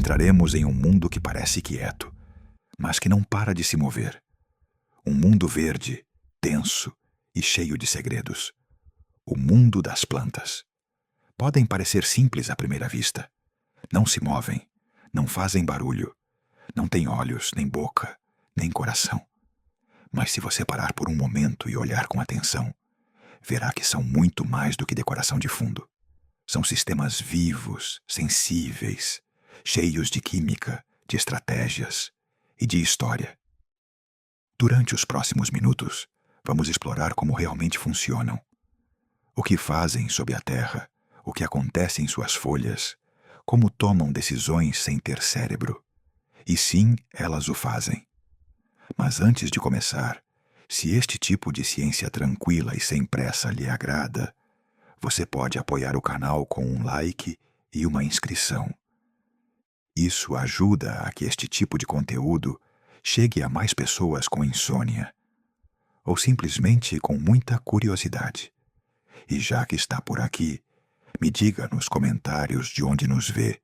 entraremos em um mundo que parece quieto, mas que não para de se mover. Um mundo verde, denso e cheio de segredos. O mundo das plantas. Podem parecer simples à primeira vista. Não se movem, não fazem barulho, não têm olhos, nem boca, nem coração. Mas se você parar por um momento e olhar com atenção, verá que são muito mais do que decoração de fundo. São sistemas vivos, sensíveis, cheios de química, de estratégias e de história. Durante os próximos minutos, vamos explorar como realmente funcionam. O que fazem sob a terra, o que acontece em suas folhas, como tomam decisões sem ter cérebro. E sim, elas o fazem. Mas antes de começar, se este tipo de ciência tranquila e sem pressa lhe agrada, você pode apoiar o canal com um like e uma inscrição. Isso ajuda a que este tipo de conteúdo chegue a mais pessoas com insônia, ou simplesmente com muita curiosidade. E já que está por aqui, me diga nos comentários de onde nos vê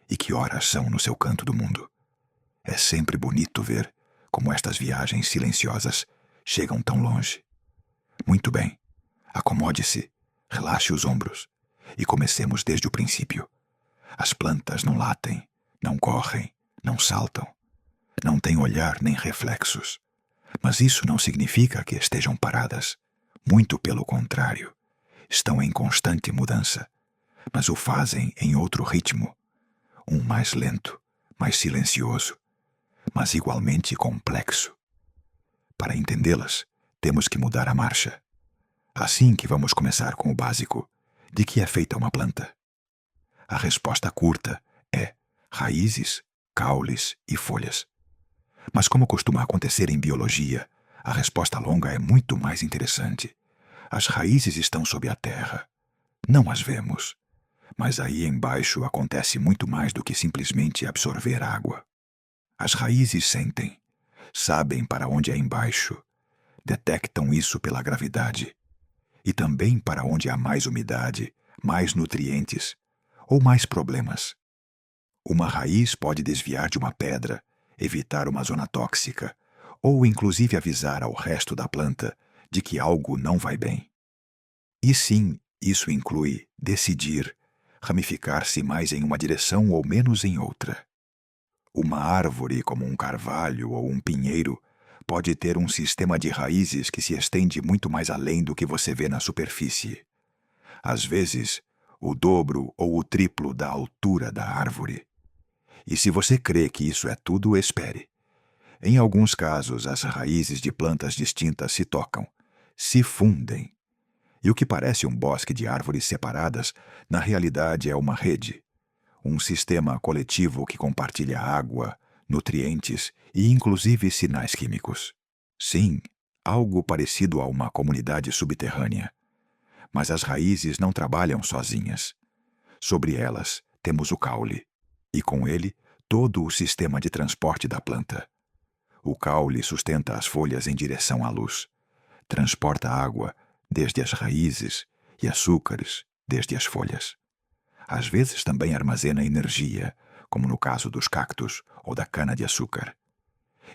e que horas são no seu canto do mundo. É sempre bonito ver como estas viagens silenciosas chegam tão longe. Muito bem, acomode-se, relaxe os ombros e comecemos desde o princípio. As plantas não latem, não correm, não saltam, não têm olhar nem reflexos. Mas isso não significa que estejam paradas. Muito pelo contrário, estão em constante mudança, mas o fazem em outro ritmo, um mais lento, mais silencioso, mas igualmente complexo. Para entendê-las, temos que mudar a marcha. Assim que vamos começar com o básico. De que é feita uma planta? A resposta curta é raízes, caules e folhas. Mas como costuma acontecer em biologia, a resposta longa é muito mais interessante. As raízes estão sob a terra. Não as vemos. Mas aí embaixo acontece muito mais do que simplesmente absorver água. As raízes sentem, sabem para onde é embaixo, detectam isso pela gravidade, e também para onde há mais umidade, mais nutrientes ou mais problemas. Uma raiz pode desviar de uma pedra, evitar uma zona tóxica, ou inclusive avisar ao resto da planta de que algo não vai bem. E sim, isso inclui decidir, ramificar-se mais em uma direção ou menos em outra. Uma árvore como um carvalho ou um pinheiro pode ter um sistema de raízes que se estende muito mais além do que você vê na superfície. Às vezes, o dobro ou o triplo da altura da árvore. E se você crê que isso é tudo, espere. Em alguns casos, as raízes de plantas distintas se tocam, se fundem. E o que parece um bosque de árvores separadas, na realidade é uma rede. Um sistema coletivo que compartilha água, nutrientes e inclusive sinais químicos. Sim, algo parecido a uma comunidade subterrânea. Mas as raízes não trabalham sozinhas. Sobre elas temos o caule, e com ele todo o sistema de transporte da planta. O caule sustenta as folhas em direção à luz, transporta água desde as raízes e açúcares desde as folhas. Às vezes também armazena energia, como no caso dos cactos ou da cana-de-açúcar.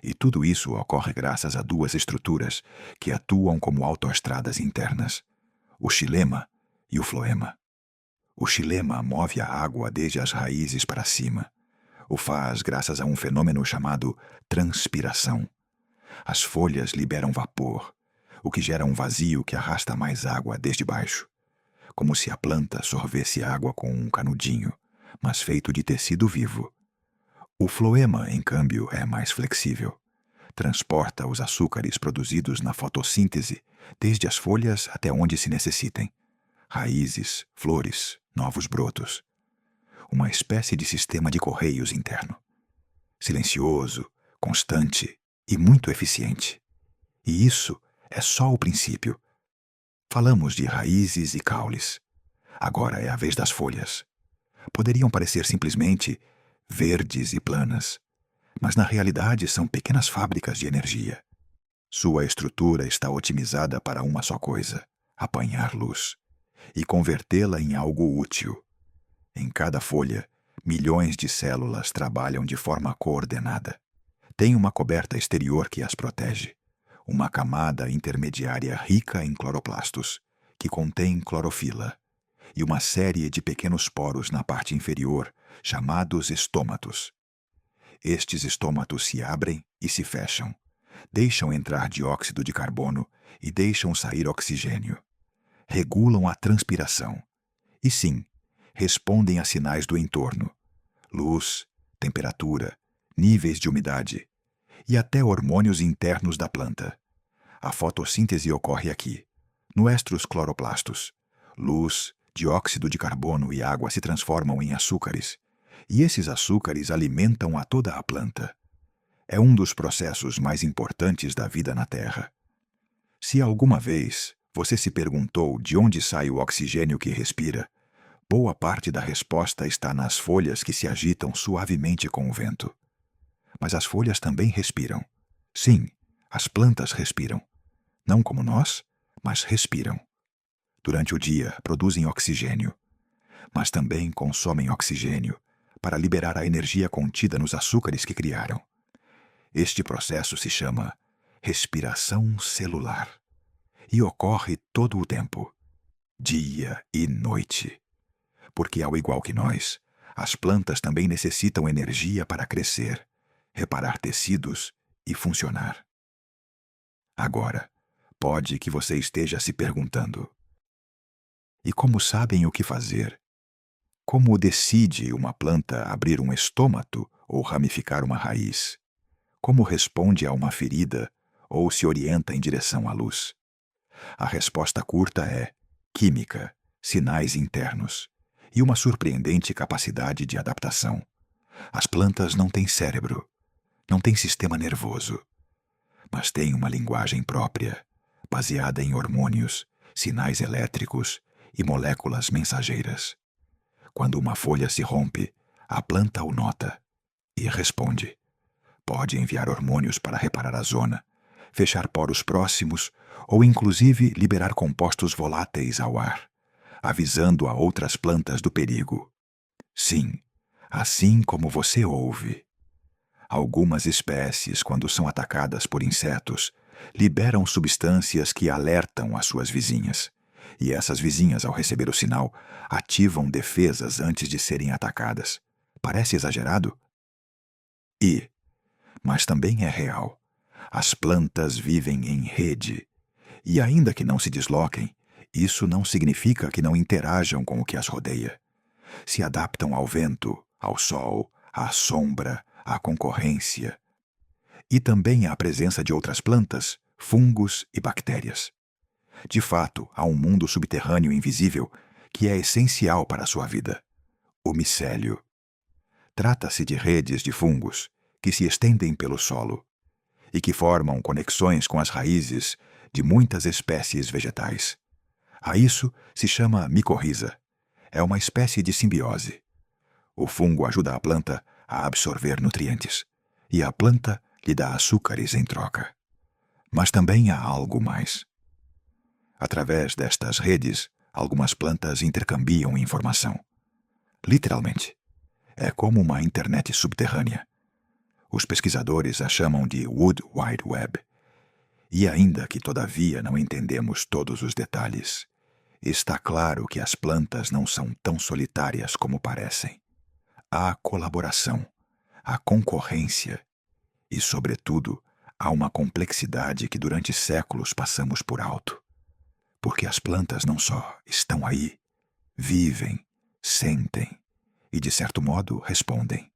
E tudo isso ocorre graças a duas estruturas que atuam como autoestradas internas, o xilema e o floema. O xilema move a água desde as raízes para cima. O faz graças a um fenômeno chamado transpiração. As folhas liberam vapor, o que gera um vazio que arrasta mais água desde baixo, como se a planta sorvesse água com um canudinho, mas feito de tecido vivo. O floema, em câmbio, é mais flexível. Transporta os açúcares produzidos na fotossíntese desde as folhas até onde se necessitem. Raízes, flores, novos brotos. Uma espécie de sistema de correios interno. Silencioso, constante e muito eficiente. E isso é só o princípio. Falamos de raízes e caules. Agora é a vez das folhas. Poderiam parecer simplesmente verdes e planas, mas na realidade são pequenas fábricas de energia. Sua estrutura está otimizada para uma só coisa: apanhar luz e convertê-la em algo útil. Em cada folha Milhões de células trabalham de forma coordenada. Tem uma coberta exterior que as protege, uma camada intermediária rica em cloroplastos, que contém clorofila, e uma série de pequenos poros na parte inferior, chamados estômatos. Estes estômatos se abrem e se fecham, deixam entrar dióxido de carbono e deixam sair oxigênio. Regulam a transpiração. E sim, respondem a sinais do entorno: luz, temperatura, níveis de umidade e até hormônios internos da planta. A fotossíntese ocorre aqui, nos cloroplastos. Luz, dióxido de carbono e água se transformam em açúcares, e esses açúcares alimentam a toda a planta. É um dos processos mais importantes da vida na Terra. Se alguma vez você se perguntou de onde sai o oxigênio que respira, boa parte da resposta está nas folhas que se agitam suavemente com o vento. Mas as folhas também respiram. Sim, as plantas respiram. Não como nós, mas respiram. Durante o dia produzem oxigênio, mas também consomem oxigênio para liberar a energia contida nos açúcares que criaram. Este processo se chama respiração celular e ocorre todo o tempo, dia e noite. Porque, ao igual que nós, as plantas também necessitam energia para crescer, reparar tecidos e funcionar. Agora, pode que você esteja se perguntando: e como sabem o que fazer? Como decide uma planta abrir um estômato ou ramificar uma raiz? Como responde a uma ferida ou se orienta em direção à luz? A resposta curta é química, sinais internos e uma surpreendente capacidade de adaptação. As plantas não têm cérebro, não têm sistema nervoso, mas têm uma linguagem própria, baseada em hormônios, sinais elétricos e moléculas mensageiras. Quando uma folha se rompe, a planta o nota e responde. Pode enviar hormônios para reparar a zona, fechar poros próximos ou inclusive liberar compostos voláteis ao ar, avisando a outras plantas do perigo. Sim, assim como você ouve. Algumas espécies, quando são atacadas por insetos, liberam substâncias que alertam as suas vizinhas. E essas vizinhas, ao receber o sinal, ativam defesas antes de serem atacadas. Parece exagerado? Mas também é real. As plantas vivem em rede. E ainda que não se desloquem, isso não significa que não interajam com o que as rodeia. Se adaptam ao vento, ao sol, à sombra, à concorrência. E também à presença de outras plantas, fungos e bactérias. De fato, há um mundo subterrâneo invisível que é essencial para a sua vida: o micélio. Trata-se de redes de fungos que se estendem pelo solo e que formam conexões com as raízes de muitas espécies vegetais. A isso se chama micorriza. É uma espécie de simbiose. O fungo ajuda a planta a absorver nutrientes e a planta lhe dá açúcares em troca. Mas também há algo mais. Através destas redes, algumas plantas intercambiam informação. Literalmente. É como uma internet subterrânea. Os pesquisadores a chamam de Wood Wide Web. E ainda que todavia não entendemos todos os detalhes, está claro que as plantas não são tão solitárias como parecem. Há colaboração, há concorrência e, sobretudo, há uma complexidade que durante séculos passamos por alto. Porque as plantas não só estão aí, vivem, sentem e, de certo modo, respondem.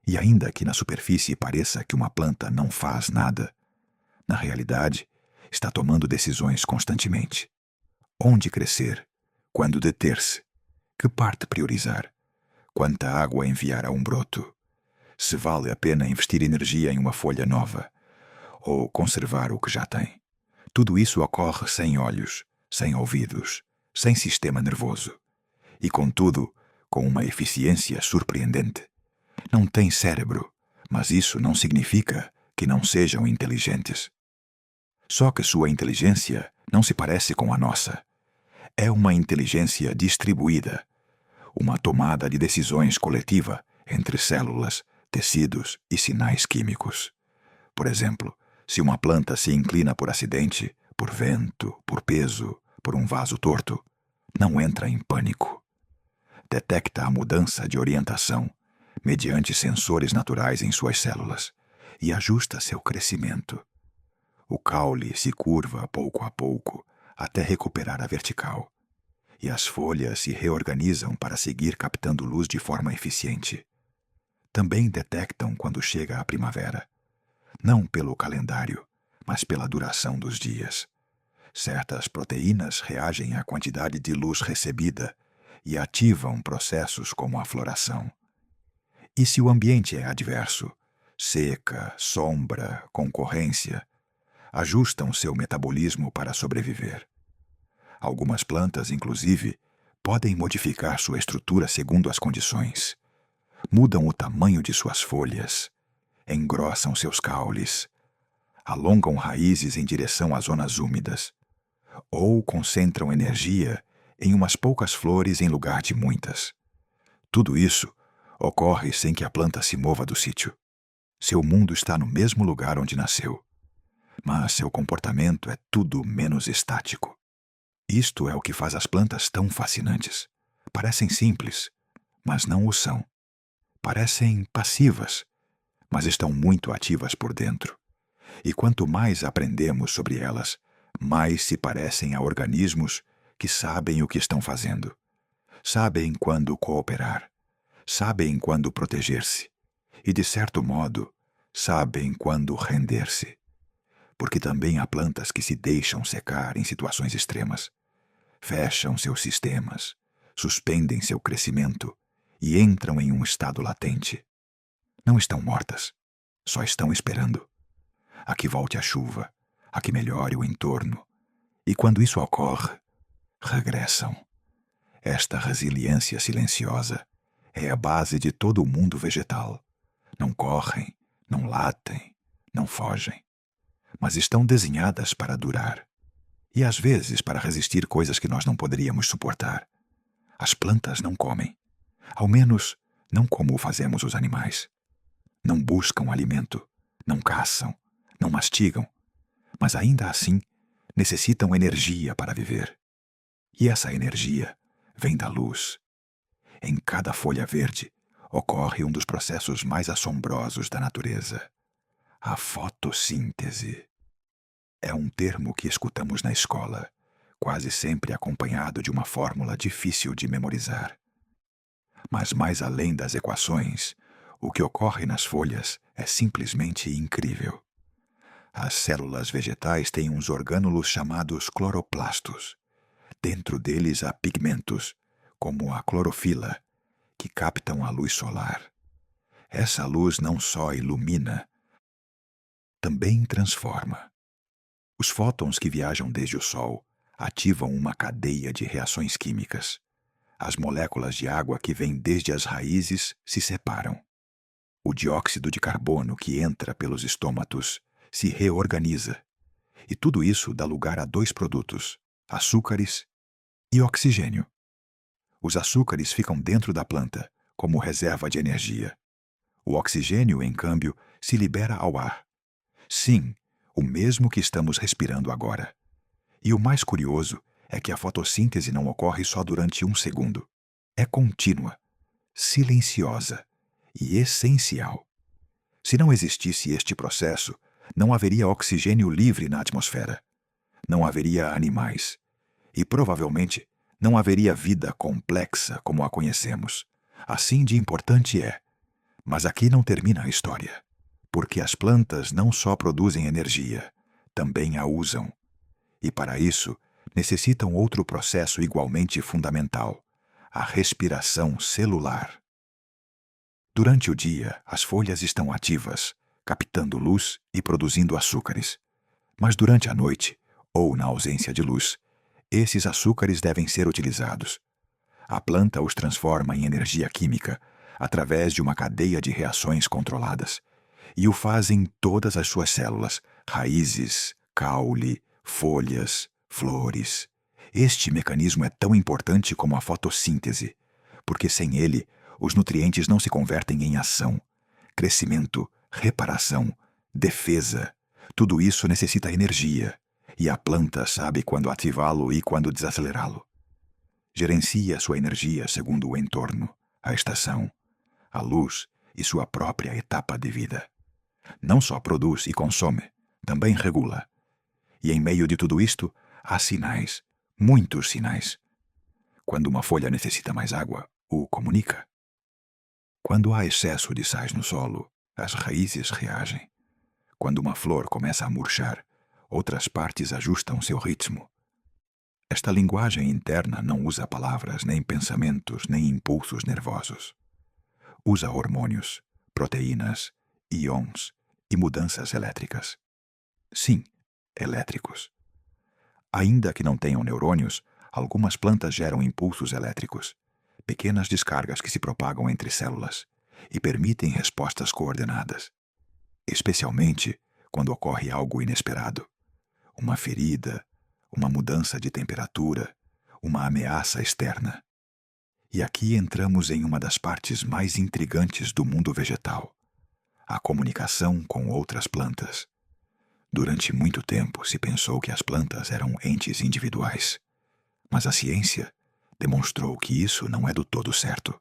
E ainda que na superfície pareça que uma planta não faz nada, na realidade, está tomando decisões constantemente. Onde crescer? Quando deter-se? Que parte priorizar? Quanta água enviar a um broto? Se vale a pena investir energia em uma folha nova? Ou conservar o que já tem? Tudo isso ocorre sem olhos, sem ouvidos, sem sistema nervoso. E, contudo, com uma eficiência surpreendente. Não tem cérebro, mas isso não significa que não sejam inteligentes. Só que sua inteligência não se parece com a nossa. É uma inteligência distribuída, uma tomada de decisões coletiva entre células, tecidos e sinais químicos. Por exemplo, se uma planta se inclina por acidente, por vento, por peso, por um vaso torto, não entra em pânico. Detecta a mudança de orientação mediante sensores naturais em suas células e ajusta seu crescimento. O caule se curva pouco a pouco até recuperar a vertical, e as folhas se reorganizam para seguir captando luz de forma eficiente. Também detectam quando chega a primavera, não pelo calendário, mas pela duração dos dias. Certas proteínas reagem à quantidade de luz recebida e ativam processos como a floração. E se o ambiente é adverso, seca, sombra, concorrência, ajustam seu metabolismo para sobreviver. Algumas plantas, inclusive, podem modificar sua estrutura segundo as condições. Mudam o tamanho de suas folhas, engrossam seus caules, alongam raízes em direção às zonas úmidas, ou concentram energia em umas poucas flores em lugar de muitas. Tudo isso ocorre sem que a planta se mova do sítio. Seu mundo está no mesmo lugar onde nasceu, mas seu comportamento é tudo menos estático. Isto é o que faz as plantas tão fascinantes. Parecem simples, mas não o são. Parecem passivas, mas estão muito ativas por dentro. E quanto mais aprendemos sobre elas, mais se parecem a organismos que sabem o que estão fazendo. Sabem quando cooperar, sabem quando proteger-se e, de certo modo, sabem quando render-se. Porque também há plantas que se deixam secar em situações extremas. Fecham seus sistemas, suspendem seu crescimento e entram em um estado latente. Não estão mortas, só estão esperando. A que volte a chuva, a que melhore o entorno. E quando isso ocorre, regressam. Esta resiliência silenciosa é a base de todo o mundo vegetal. Não correm, não latem, não fogem, mas estão desenhadas para durar. E às vezes para resistir coisas que nós não poderíamos suportar. As plantas não comem, ao menos não como o fazemos os animais. Não buscam alimento, não caçam, não mastigam, mas ainda assim necessitam energia para viver. E essa energia vem da luz. Em cada folha verde ocorre um dos processos mais assombrosos da natureza: a fotossíntese. É um termo que escutamos na escola, quase sempre acompanhado de uma fórmula difícil de memorizar. Mas mais além das equações, o que ocorre nas folhas é simplesmente incrível. As células vegetais têm uns orgânulos chamados cloroplastos. Dentro deles há pigmentos, como a clorofila, que captam a luz solar. Essa luz não só ilumina, também transforma. Os fótons que viajam desde o Sol ativam uma cadeia de reações químicas. As moléculas de água que vêm desde as raízes se separam. O dióxido de carbono que entra pelos estômatos se reorganiza. E tudo isso dá lugar a dois produtos: açúcares e oxigênio. Os açúcares ficam dentro da planta, como reserva de energia. O oxigênio, em câmbio, se libera ao ar. Sim, o mesmo que estamos respirando agora. E o mais curioso é que a fotossíntese não ocorre só durante um segundo. É contínua, silenciosa e essencial. Se não existisse este processo, não haveria oxigênio livre na atmosfera. Não haveria animais. E provavelmente não haveria vida complexa como a conhecemos. Assim de importante é. Mas aqui não termina a história. Porque as plantas não só produzem energia, também a usam. E para isso, necessitam outro processo igualmente fundamental: a respiração celular. Durante o dia, as folhas estão ativas, captando luz e produzindo açúcares. Mas durante a noite, ou na ausência de luz, esses açúcares devem ser utilizados. A planta os transforma em energia química através de uma cadeia de reações controladas. E o faz em todas as suas células, raízes, caule, folhas, flores. Este mecanismo é tão importante como a fotossíntese, porque sem ele, os nutrientes não se convertem em ação, crescimento, reparação, defesa. Tudo isso necessita energia, e a planta sabe quando ativá-lo e quando desacelerá-lo. Gerencia sua energia segundo o entorno, a estação, a luz e sua própria etapa de vida. Não só produz e consome, também regula. E em meio de tudo isto, há sinais, muitos sinais. Quando uma folha necessita mais água, o comunica. Quando há excesso de sais no solo, as raízes reagem. Quando uma flor começa a murchar, outras partes ajustam seu ritmo. Esta linguagem interna não usa palavras, nem pensamentos, nem impulsos nervosos. Usa hormônios, proteínas, íons e mudanças elétricas. Sim, elétricos. Ainda que não tenham neurônios, algumas plantas geram impulsos elétricos, pequenas descargas que se propagam entre células e permitem respostas coordenadas, especialmente quando ocorre algo inesperado, uma ferida, uma mudança de temperatura, uma ameaça externa. E aqui entramos em uma das partes mais intrigantes do mundo vegetal, a comunicação com outras plantas. Durante muito tempo se pensou que as plantas eram entes individuais, mas a ciência demonstrou que isso não é do todo certo.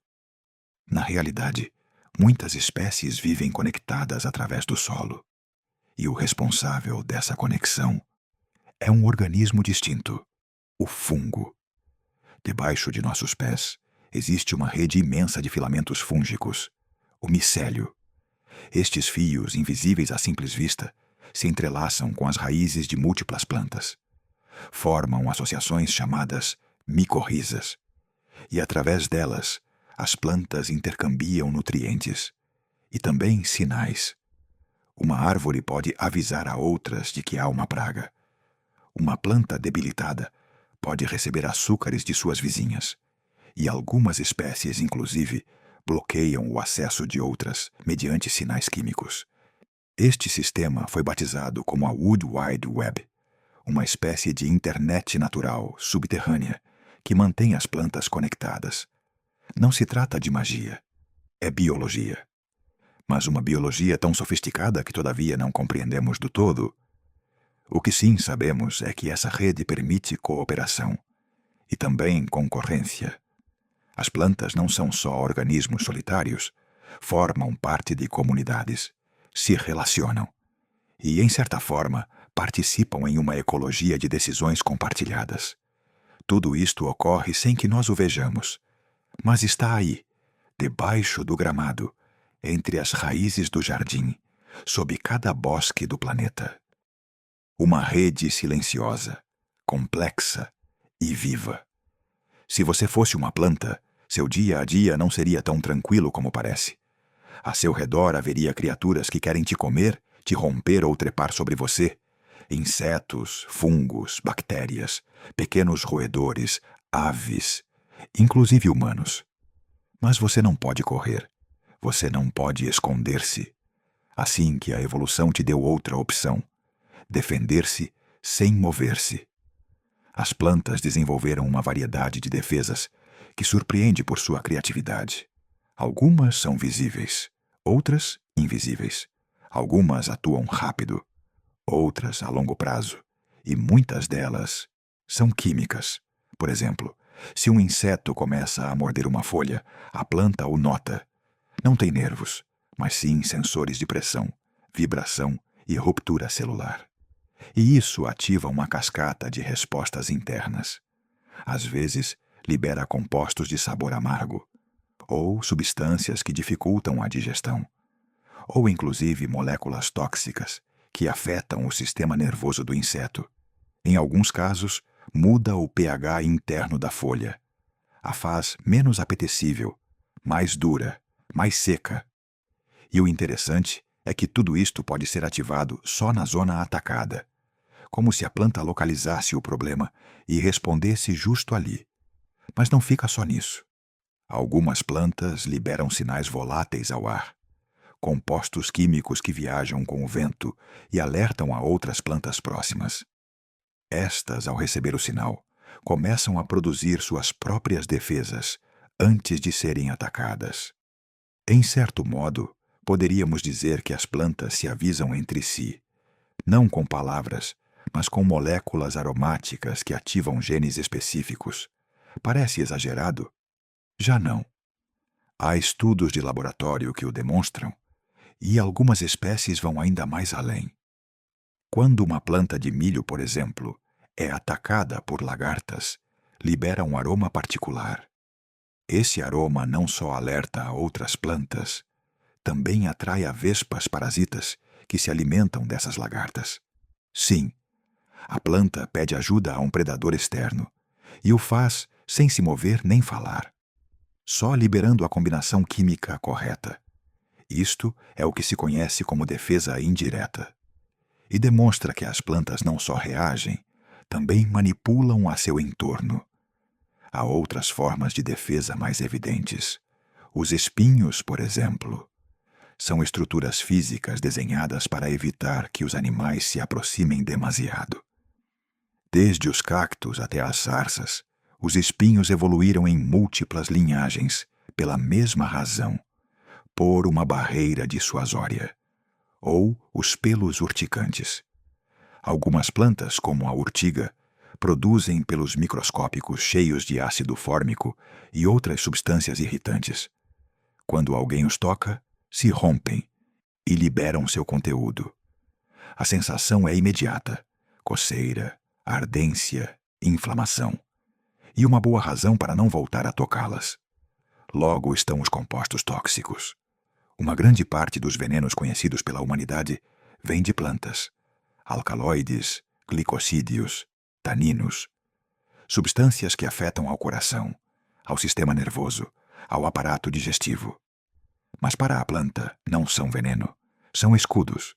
Na realidade, muitas espécies vivem conectadas através do solo, e o responsável dessa conexão é um organismo distinto, o fungo. Debaixo de nossos pés existe uma rede imensa de filamentos fúngicos, o micélio. Estes fios, invisíveis à simples vista, se entrelaçam com as raízes de múltiplas plantas. Formam associações chamadas micorrizas, e através delas, as plantas intercambiam nutrientes e também sinais. Uma árvore pode avisar a outras de que há uma praga. Uma planta debilitada pode receber açúcares de suas vizinhas, e algumas espécies, inclusive, bloqueiam o acesso de outras mediante sinais químicos. Este sistema foi batizado como a Wood Wide Web, uma espécie de internet natural subterrânea que mantém as plantas conectadas. Não se trata de magia, é biologia. Mas uma biologia tão sofisticada que todavia não compreendemos do todo. O que sim sabemos é que essa rede permite cooperação e também concorrência. As plantas não são só organismos solitários, formam parte de comunidades, se relacionam e, em certa forma, participam em uma ecologia de decisões compartilhadas. Tudo isto ocorre sem que nós o vejamos, mas está aí, debaixo do gramado, entre as raízes do jardim, sob cada bosque do planeta. Uma rede silenciosa, complexa e viva. Se você fosse uma planta, seu dia a dia não seria tão tranquilo como parece. A seu redor haveria criaturas que querem te comer, te romper ou trepar sobre você. Insetos, fungos, bactérias, pequenos roedores, aves, inclusive humanos. Mas você não pode correr. Você não pode esconder-se. Assim que a evolução te deu outra opção: defender-se sem mover-se. As plantas desenvolveram uma variedade de defesas que surpreende por sua criatividade. Algumas são visíveis, outras invisíveis. Algumas atuam rápido, outras a longo prazo, e muitas delas são químicas. Por exemplo, se um inseto começa a morder uma folha, a planta o nota. Não tem nervos, mas sim sensores de pressão, vibração e ruptura celular. E isso ativa uma cascata de respostas internas. Às vezes, libera compostos de sabor amargo, ou substâncias que dificultam a digestão, ou inclusive moléculas tóxicas que afetam o sistema nervoso do inseto. Em alguns casos, muda o pH interno da folha, a faz menos apetecível, mais dura, mais seca. E o interessante é que tudo isto pode ser ativado só na zona atacada, como se a planta localizasse o problema e respondesse justo ali. Mas não fica só nisso. Algumas plantas liberam sinais voláteis ao ar, compostos químicos que viajam com o vento e alertam a outras plantas próximas. Estas, ao receber o sinal, começam a produzir suas próprias defesas antes de serem atacadas. Em certo modo, poderíamos dizer que as plantas se avisam entre si, não com palavras, mas com moléculas aromáticas que ativam genes específicos. Parece exagerado? Já não. Há estudos de laboratório que o demonstram, e algumas espécies vão ainda mais além. Quando uma planta de milho, por exemplo, é atacada por lagartas, libera um aroma particular. Esse aroma não só alerta a outras plantas, também atrai a vespas parasitas que se alimentam dessas lagartas. Sim, a planta pede ajuda a um predador externo e o faz sem se mover nem falar, só liberando a combinação química correta. Isto é o que se conhece como defesa indireta. E demonstra que as plantas não só reagem, também manipulam a seu entorno. Há outras formas de defesa mais evidentes. Os espinhos, por exemplo, são estruturas físicas desenhadas para evitar que os animais se aproximem demasiado. Desde os cactos até as sarças, os espinhos evoluíram em múltiplas linhagens pela mesma razão, por uma barreira dissuasória, ou os pelos urticantes. Algumas plantas, como a urtiga, produzem pelos microscópicos cheios de ácido fórmico e outras substâncias irritantes. Quando alguém os toca, se rompem e liberam seu conteúdo. A sensação é imediata: coceira, ardência, inflamação. E uma boa razão para não voltar a tocá-las. Logo estão os compostos tóxicos. Uma grande parte dos venenos conhecidos pela humanidade vem de plantas. Alcaloides, glicosídeos, taninos. Substâncias que afetam ao coração, ao sistema nervoso, ao aparato digestivo. Mas para a planta não são veneno, são escudos.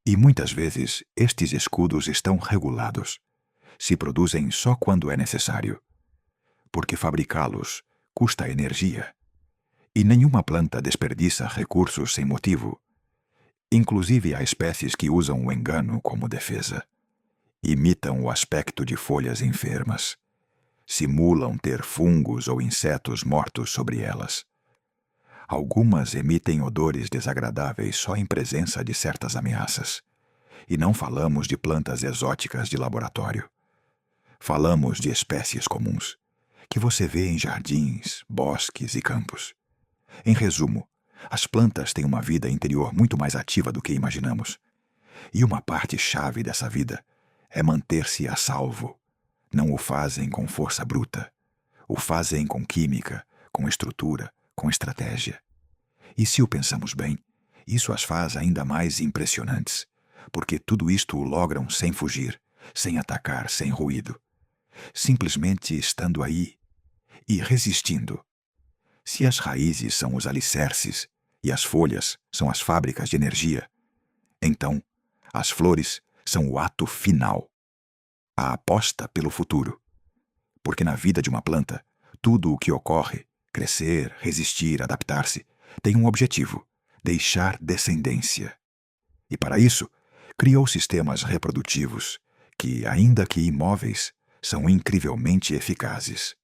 E muitas vezes estes escudos estão regulados. Se produzem só quando é necessário. Porque fabricá-los custa energia. E nenhuma planta desperdiça recursos sem motivo. Inclusive há espécies que usam o engano como defesa. Imitam o aspecto de folhas enfermas. Simulam ter fungos ou insetos mortos sobre elas. Algumas emitem odores desagradáveis só em presença de certas ameaças. E não falamos de plantas exóticas de laboratório. Falamos de espécies comuns, que você vê em jardins, bosques e campos. Em resumo, as plantas têm uma vida interior muito mais ativa do que imaginamos. E uma parte-chave dessa vida é manter-se a salvo. Não o fazem com força bruta. O fazem com química, com estrutura, com estratégia. E se o pensamos bem, isso as faz ainda mais impressionantes, porque tudo isto o logram sem fugir, sem atacar, sem ruído. Simplesmente estando aí e resistindo. Se as raízes são os alicerces e as folhas são as fábricas de energia, então as flores são o ato final, a aposta pelo futuro. Porque na vida de uma planta, tudo o que ocorre, crescer, resistir, adaptar-se, tem um objetivo: deixar descendência. E para isso, criou sistemas reprodutivos que, ainda que imóveis, são incrivelmente eficazes.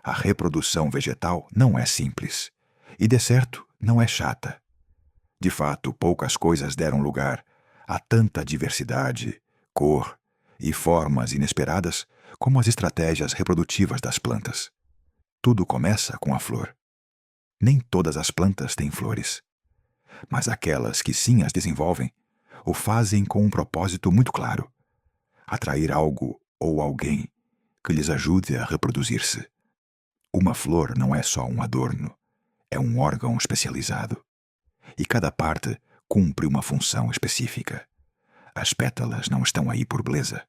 A reprodução vegetal não é simples, e de certo não é chata. De fato, poucas coisas deram lugar a tanta diversidade, cor e formas inesperadas como as estratégias reprodutivas das plantas. Tudo começa com a flor. Nem todas as plantas têm flores, mas aquelas que sim as desenvolvem o fazem com um propósito muito claro: atrair algo ou alguém que lhes ajude a reproduzir-se. Uma flor não é só um adorno, é um órgão especializado. E cada parte cumpre uma função específica. As pétalas não estão aí por beleza.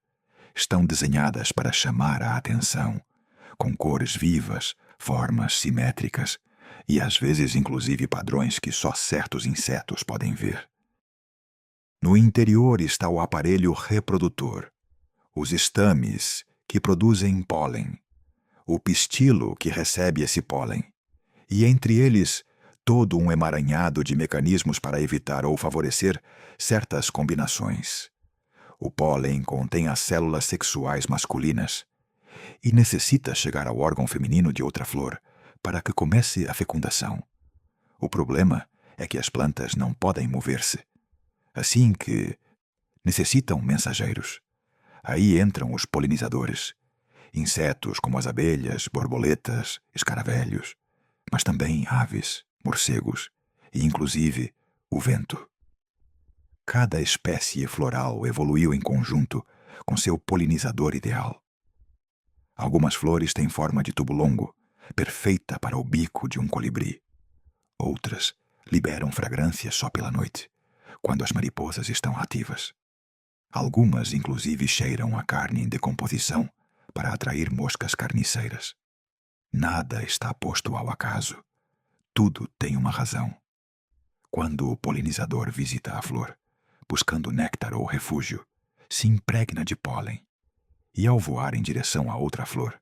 Estão desenhadas para chamar a atenção, com cores vivas, formas simétricas e às vezes inclusive padrões que só certos insetos podem ver. No interior está o aparelho reprodutor, os estames que produzem pólen, o pistilo que recebe esse pólen, e entre eles todo um emaranhado de mecanismos para evitar ou favorecer certas combinações. O pólen contém as células sexuais masculinas e necessita chegar ao órgão feminino de outra flor para que comece a fecundação. O problema é que as plantas não podem mover-se. Assim que necessitam mensageiros. Aí entram os polinizadores, insetos como as abelhas, borboletas, escaravelhos, mas também aves, morcegos e, inclusive, o vento. Cada espécie floral evoluiu em conjunto com seu polinizador ideal. Algumas flores têm forma de tubo longo, perfeita para o bico de um colibri. Outras liberam fragrância só pela noite, quando as mariposas estão ativas. Algumas, inclusive, cheiram a carne em decomposição para atrair moscas carniceiras. Nada está posto ao acaso. Tudo tem uma razão. Quando o polinizador visita a flor, buscando néctar ou refúgio, se impregna de pólen. E ao voar em direção a outra flor,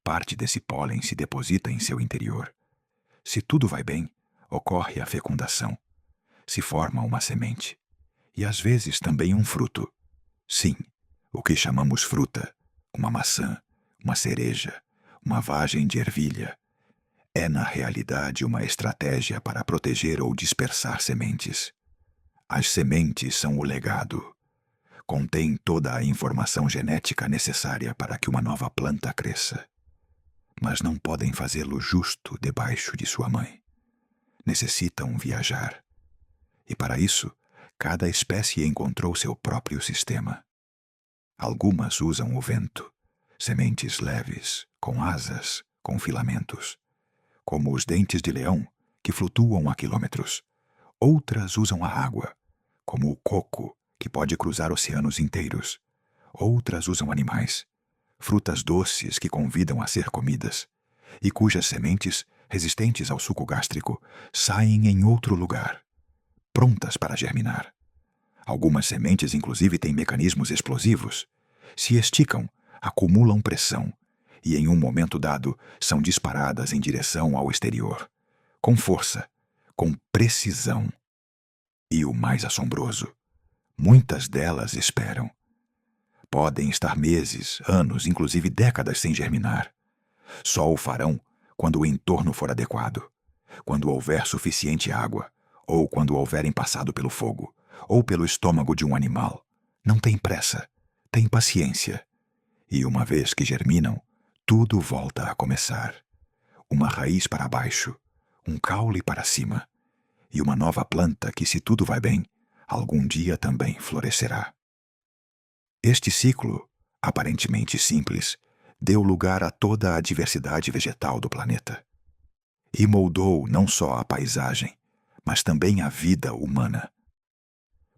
parte desse pólen se deposita em seu interior. Se tudo vai bem, ocorre a fecundação. Se forma uma semente. E às vezes também um fruto. Sim, o que chamamos fruta, uma maçã, uma cereja, uma vagem de ervilha, é na realidade uma estratégia para proteger ou dispersar sementes. As sementes são o legado. Contém toda a informação genética necessária para que uma nova planta cresça. Mas não podem fazê-lo justo debaixo de sua mãe. Necessitam viajar. E para isso, cada espécie encontrou seu próprio sistema. Algumas usam o vento, sementes leves, com asas, com filamentos, como os dentes de leão, que flutuam a quilômetros. Outras usam a água, como o coco, que pode cruzar oceanos inteiros. Outras usam animais, frutas doces que convidam a ser comidas, e cujas sementes, resistentes ao suco gástrico, saem em outro lugar, prontas para germinar. Algumas sementes, inclusive, têm mecanismos explosivos. Se esticam, acumulam pressão e, em um momento dado, são disparadas em direção ao exterior, com força, com precisão. E o mais assombroso, muitas delas esperam. Podem estar meses, anos, inclusive décadas sem germinar. Só o farão quando o entorno for adequado, quando houver suficiente água, ou quando houverem passado pelo fogo, ou pelo estômago de um animal. Não tem pressa, tem paciência. E uma vez que germinam, tudo volta a começar. Uma raiz para baixo, um caule para cima, e uma nova planta que, se tudo vai bem, algum dia também florescerá. Este ciclo, aparentemente simples, deu lugar a toda a diversidade vegetal do planeta. E moldou não só a paisagem, mas também a vida humana.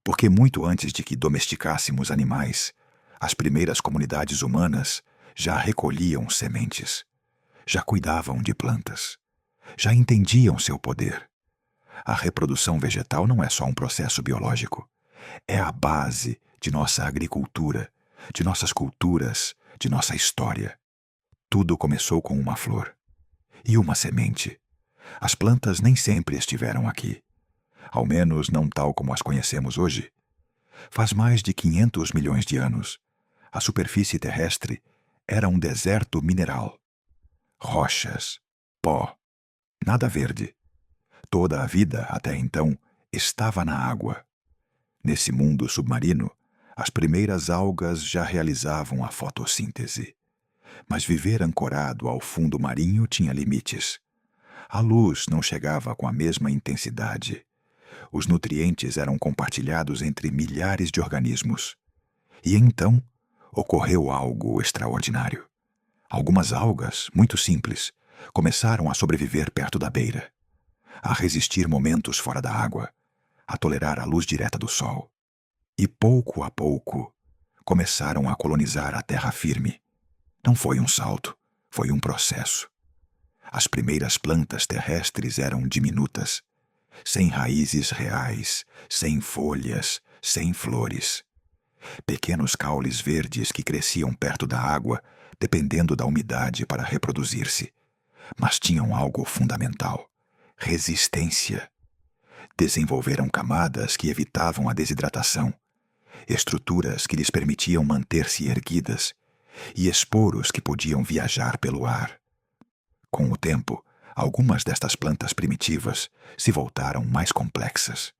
Porque muito antes de que domesticássemos animais, as primeiras comunidades humanas já recolhiam sementes, já cuidavam de plantas, já entendiam seu poder. A reprodução vegetal não é só um processo biológico, é a base de nossa agricultura, de nossas culturas, de nossa história. Tudo começou com uma flor e uma semente. As plantas nem sempre estiveram aqui, ao menos não tal como as conhecemos hoje. Faz mais de 500 milhões de anos, a superfície terrestre era um deserto mineral. Rochas, pó, nada verde. Toda a vida, até então, estava na água. Nesse mundo submarino, as primeiras algas já realizavam a fotossíntese. Mas viver ancorado ao fundo marinho tinha limites. A luz não chegava com a mesma intensidade. Os nutrientes eram compartilhados entre milhares de organismos. E então, ocorreu algo extraordinário. Algumas algas, muito simples, começaram a sobreviver perto da beira, a resistir momentos fora da água, a tolerar a luz direta do sol. E pouco a pouco, começaram a colonizar a terra firme. Não foi um salto, foi um processo. As primeiras plantas terrestres eram diminutas, sem raízes reais, sem folhas, sem flores. Pequenos caules verdes que cresciam perto da água, dependendo da umidade para reproduzir-se. Mas tinham algo fundamental: resistência. Desenvolveram camadas que evitavam a desidratação, estruturas que lhes permitiam manter-se erguidas e esporos que podiam viajar pelo ar. Com o tempo, Algumas destas plantas primitivas se voltaram mais complexas.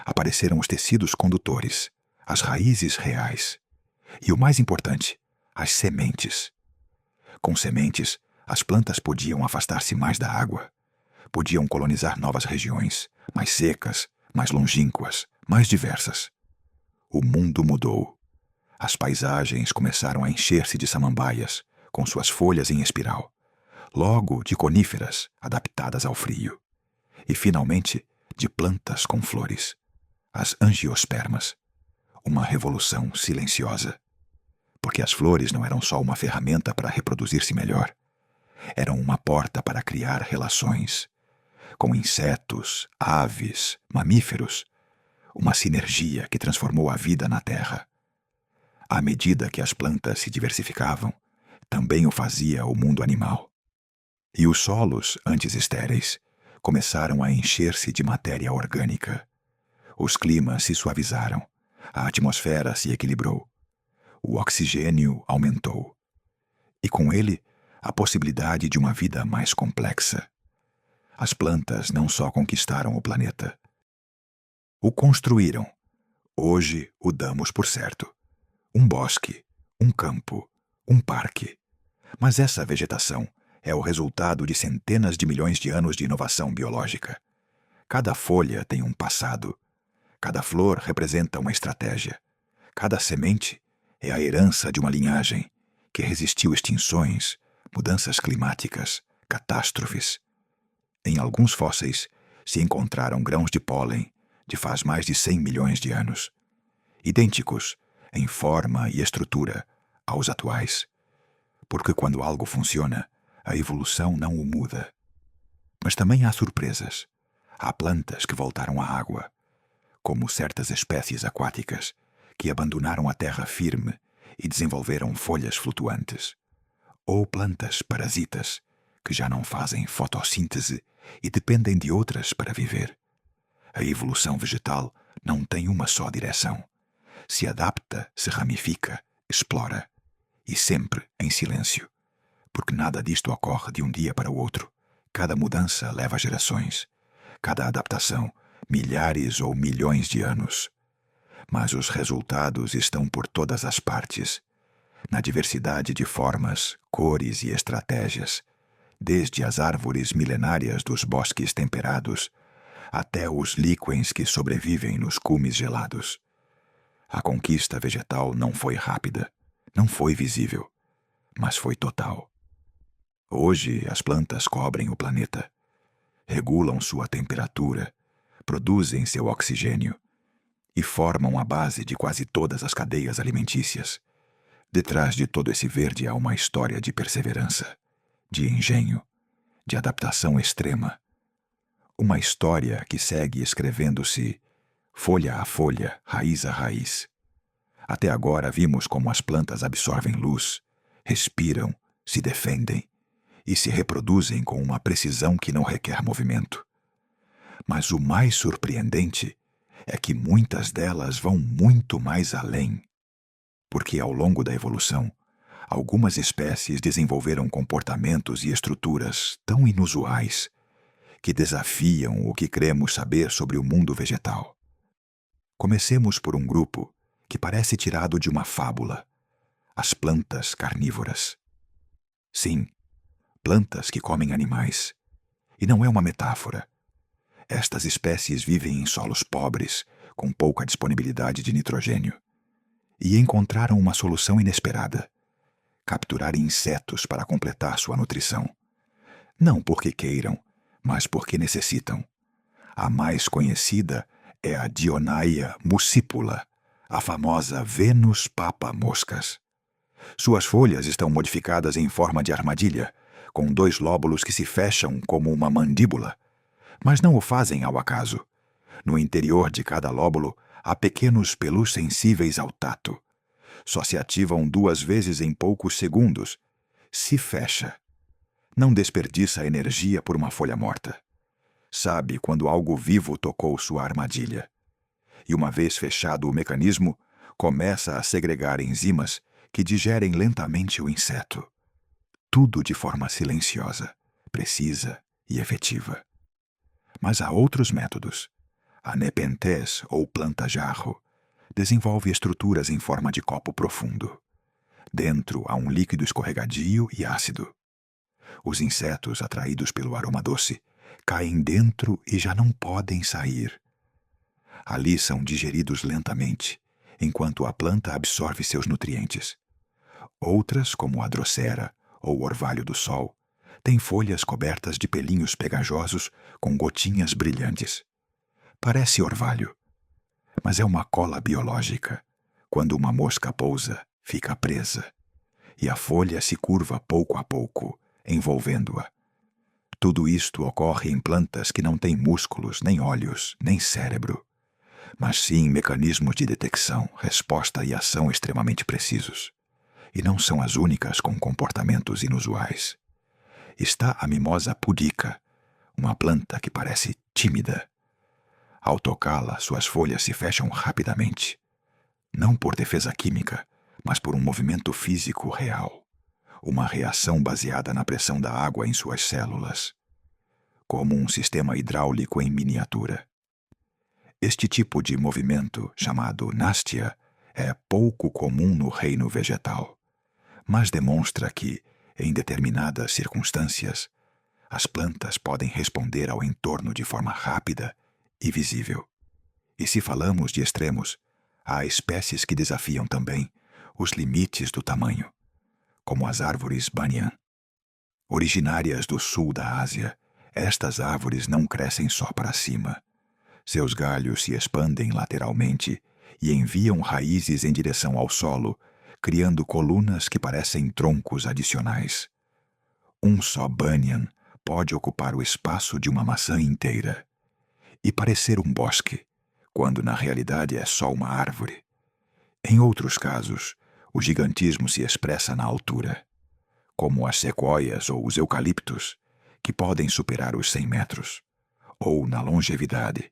Apareceram os tecidos condutores, as raízes reais e, o mais importante, as sementes. Com sementes, as plantas podiam afastar-se mais da água, podiam colonizar novas regiões, mais secas, mais longínquas, mais diversas. O mundo mudou. As paisagens começaram a encher-se de samambaias, com suas folhas em espiral, logo de coníferas adaptadas ao frio, e finalmente de plantas com flores, as angiospermas, uma revolução silenciosa. Porque as flores não eram só uma ferramenta para reproduzir-se melhor, eram uma porta para criar relações com insetos, aves, mamíferos, uma sinergia que transformou a vida na terra. À medida que as plantas se diversificavam, também o fazia o mundo animal. E os solos, antes estéreis, começaram a encher-se de matéria orgânica. Os climas se suavizaram, a atmosfera se equilibrou, o oxigênio aumentou. E com ele, a possibilidade de uma vida mais complexa. As plantas não só conquistaram o planeta, o construíram. Hoje o damos por certo. Um bosque, um campo, um parque. Mas essa vegetação é o resultado de centenas de milhões de anos de inovação biológica. Cada folha tem um passado. Cada flor representa uma estratégia. Cada semente é a herança de uma linhagem que resistiu extinções, mudanças climáticas, catástrofes. Em alguns fósseis se encontraram grãos de pólen de faz mais de 100 milhões de anos, idênticos em forma e estrutura aos atuais. Porque quando algo funciona, a evolução não o muda. Mas também há surpresas. Há plantas que voltaram à água, como certas espécies aquáticas que abandonaram a terra firme e desenvolveram folhas flutuantes. Ou plantas parasitas que já não fazem fotossíntese e dependem de outras para viver. A evolução vegetal não tem uma só direção. Se adapta, se ramifica, explora. E sempre em silêncio. Porque nada disto ocorre de um dia para o outro. Cada mudança leva gerações. Cada adaptação, milhares ou milhões de anos. Mas os resultados estão por todas as partes. Na diversidade de formas, cores e estratégias. Desde as árvores milenárias dos bosques temperados até os líquens que sobrevivem nos cumes gelados. A conquista vegetal não foi rápida, não foi visível, mas foi total. Hoje as plantas cobrem o planeta, regulam sua temperatura, produzem seu oxigênio e formam a base de quase todas as cadeias alimentícias. Detrás de todo esse verde há uma história de perseverança, de engenho, de adaptação extrema. Uma história que segue escrevendo-se folha a folha, raiz a raiz. Até agora vimos como as plantas absorvem luz, respiram, se defendem e se reproduzem com uma precisão que não requer movimento. Mas o mais surpreendente é que muitas delas vão muito mais além. Porque ao longo da evolução, algumas espécies desenvolveram comportamentos e estruturas tão inusuais que desafiam o que cremos saber sobre o mundo vegetal. Comecemos por um grupo que parece tirado de uma fábula: as plantas carnívoras. Sim, plantas que comem animais. E não é uma metáfora. Estas espécies vivem em solos pobres, com pouca disponibilidade de nitrogênio. E encontraram uma solução inesperada: capturar insetos para completar sua nutrição. Não porque queiram, mas porque necessitam. A mais conhecida é a Dionaea muscipula, a famosa Vênus papa-moscas. Suas folhas estão modificadas em forma de armadilha, com 2 lóbulos que se fecham como uma mandíbula. Mas não o fazem ao acaso. No interior de cada lóbulo há pequenos pelus sensíveis ao tato. Só se ativam 2 vezes em poucos segundos. Se fecha. Não desperdiça energia por uma folha morta. Sabe quando algo vivo tocou sua armadilha. E uma vez fechado o mecanismo, começa a segregar enzimas que digerem lentamente o inseto. Tudo de forma silenciosa, precisa e efetiva. Mas há outros métodos. A Nepenthes, ou planta-jarro, desenvolve estruturas em forma de copo profundo. Dentro há um líquido escorregadio e ácido. Os insetos, atraídos pelo aroma doce, caem dentro e já não podem sair. Ali são digeridos lentamente, enquanto a planta absorve seus nutrientes. Outras, como a drosera ou o orvalho do sol, têm folhas cobertas de pelinhos pegajosos com gotinhas brilhantes. Parece orvalho, mas é uma cola biológica. Quando uma mosca pousa, fica presa, e a folha se curva pouco a pouco, envolvendo-a. Tudo isto ocorre em plantas que não têm músculos, nem olhos, nem cérebro, mas sim mecanismos de detecção, resposta e ação extremamente precisos. E não são as únicas com comportamentos inusuais. Está a mimosa pudica, uma planta que parece tímida. Ao tocá-la, suas folhas se fecham rapidamente. Não por defesa química, mas por um movimento físico real. Uma reação baseada na pressão da água em suas células. Como um sistema hidráulico em miniatura. Este tipo de movimento, chamado nastia, é pouco comum no reino vegetal, mas demonstra que, em determinadas circunstâncias, as plantas podem responder ao entorno de forma rápida e visível. E se falamos de extremos, há espécies que desafiam também os limites do tamanho, como as árvores banyan. Originárias do sul da Ásia, estas árvores não crescem só para cima. Seus galhos se expandem lateralmente e enviam raízes em direção ao solo, criando colunas que parecem troncos adicionais. Um só banyan pode ocupar o espaço de uma maçã inteira e parecer um bosque, quando na realidade é só uma árvore. Em outros casos, o gigantismo se expressa na altura, como as sequoias ou os eucaliptos, que podem superar os 100 metros, ou na longevidade.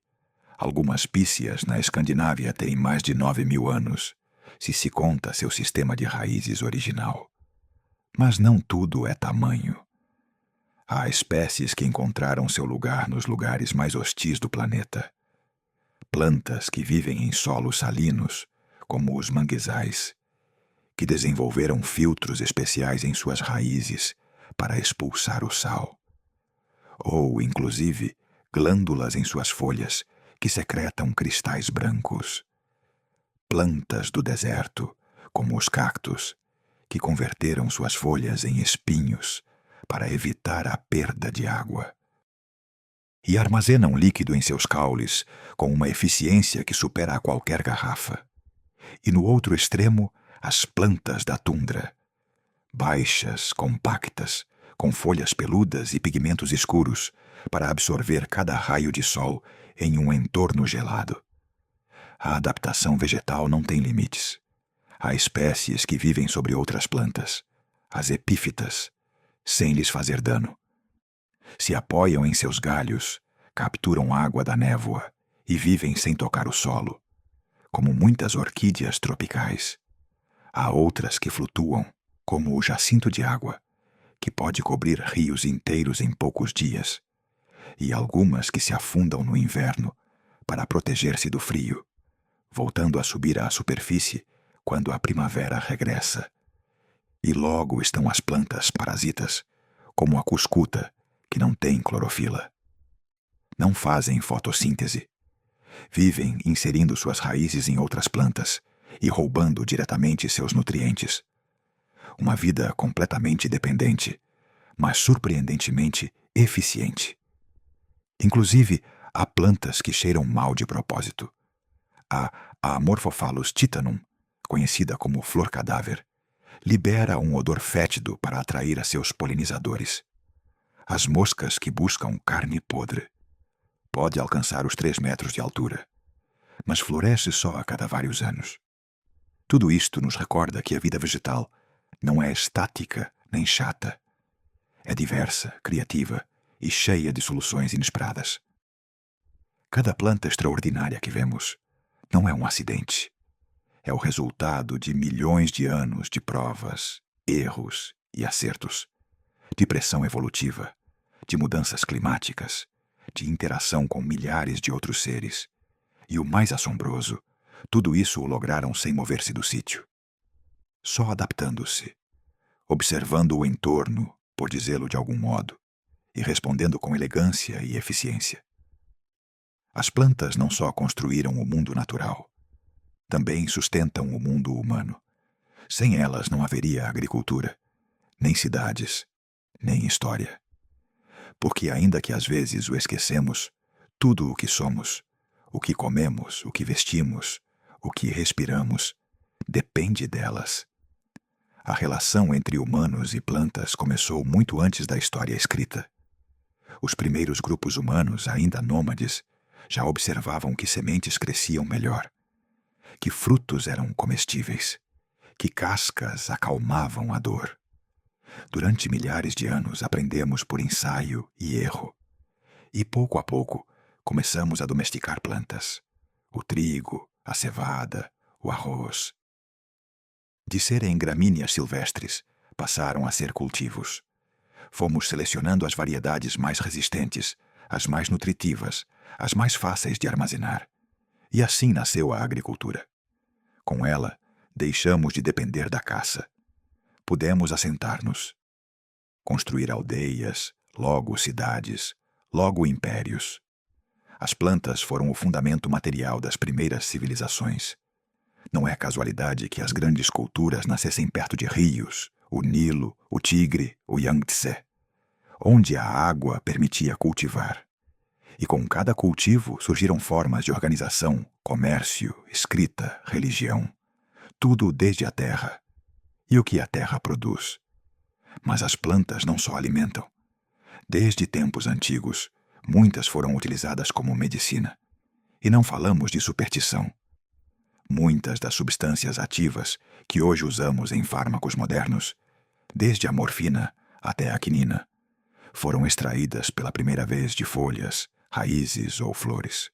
Algumas píceas na Escandinávia têm mais de 9.000 anos, se conta seu sistema de raízes original. Mas não tudo é tamanho. Há espécies que encontraram seu lugar nos lugares mais hostis do planeta. Plantas que vivem em solos salinos, como os manguezais, que desenvolveram filtros especiais em suas raízes para expulsar o sal. Ou, inclusive, glândulas em suas folhas que secretam cristais brancos. Plantas do deserto, como os cactos, que converteram suas folhas em espinhos para evitar a perda de água. E armazenam líquido em seus caules com uma eficiência que supera a qualquer garrafa. E no outro extremo, as plantas da tundra, baixas, compactas, com folhas peludas e pigmentos escuros, para absorver cada raio de sol em um entorno gelado. A adaptação vegetal não tem limites. Há espécies que vivem sobre outras plantas, as epífitas, sem lhes fazer dano. Se apoiam em seus galhos, capturam água da névoa e vivem sem tocar o solo, como muitas orquídeas tropicais. Há outras que flutuam, como o jacinto de água, que pode cobrir rios inteiros em poucos dias, e algumas que se afundam no inverno para proteger-se do frio, voltando a subir à superfície quando a primavera regressa. E logo estão as plantas parasitas, como a cuscuta, que não tem clorofila. Não fazem fotossíntese. Vivem inserindo suas raízes em outras plantas e roubando diretamente seus nutrientes. Uma vida completamente dependente, mas surpreendentemente eficiente. Inclusive, há plantas que cheiram mal de propósito. A Amorphophallus titanum, conhecida como flor cadáver, libera um odor fétido para atrair a seus polinizadores. As moscas que buscam carne podre. Pode alcançar os 3 metros de altura, mas floresce só a cada vários anos. Tudo isto nos recorda que a vida vegetal não é estática nem chata. É diversa, criativa e cheia de soluções inesperadas. Cada planta extraordinária que vemos não é um acidente. É o resultado de milhões de anos de provas, erros e acertos, de pressão evolutiva, de mudanças climáticas, de interação com milhares de outros seres. E o mais assombroso, tudo isso o lograram sem mover-se do sítio. Só adaptando-se, observando o entorno, por dizê-lo de algum modo, e respondendo com elegância e eficiência. As plantas não só construíram o mundo natural, também sustentam o mundo humano. Sem elas não haveria agricultura, nem cidades, nem história. Porque ainda que às vezes o esquecemos, tudo o que somos, o que comemos, o que vestimos, o que respiramos, depende delas. A relação entre humanos e plantas começou muito antes da história escrita. Os primeiros grupos humanos, ainda nômades, já observavam que sementes cresciam melhor, que frutos eram comestíveis, que cascas acalmavam a dor. Durante milhares de anos aprendemos por ensaio e erro. E pouco a pouco começamos a domesticar plantas. O trigo, a cevada, o arroz. De serem gramíneas silvestres, passaram a ser cultivos. Fomos selecionando as variedades mais resistentes, as mais nutritivas, as mais fáceis de armazenar. E assim nasceu a agricultura. Com ela, deixamos de depender da caça. Pudemos assentar-nos, construir aldeias, logo cidades, logo impérios. As plantas foram o fundamento material das primeiras civilizações. Não é casualidade que as grandes culturas nascessem perto de rios, o Nilo, o Tigre, o Yangtze, onde a água permitia cultivar. E com cada cultivo surgiram formas de organização, comércio, escrita, religião. Tudo desde a terra. E o que a terra produz? Mas as plantas não só alimentam. Desde tempos antigos, muitas foram utilizadas como medicina. E não falamos de superstição. Muitas das substâncias ativas que hoje usamos em fármacos modernos, desde a morfina até a quinina, foram extraídas pela primeira vez de folhas, raízes ou flores.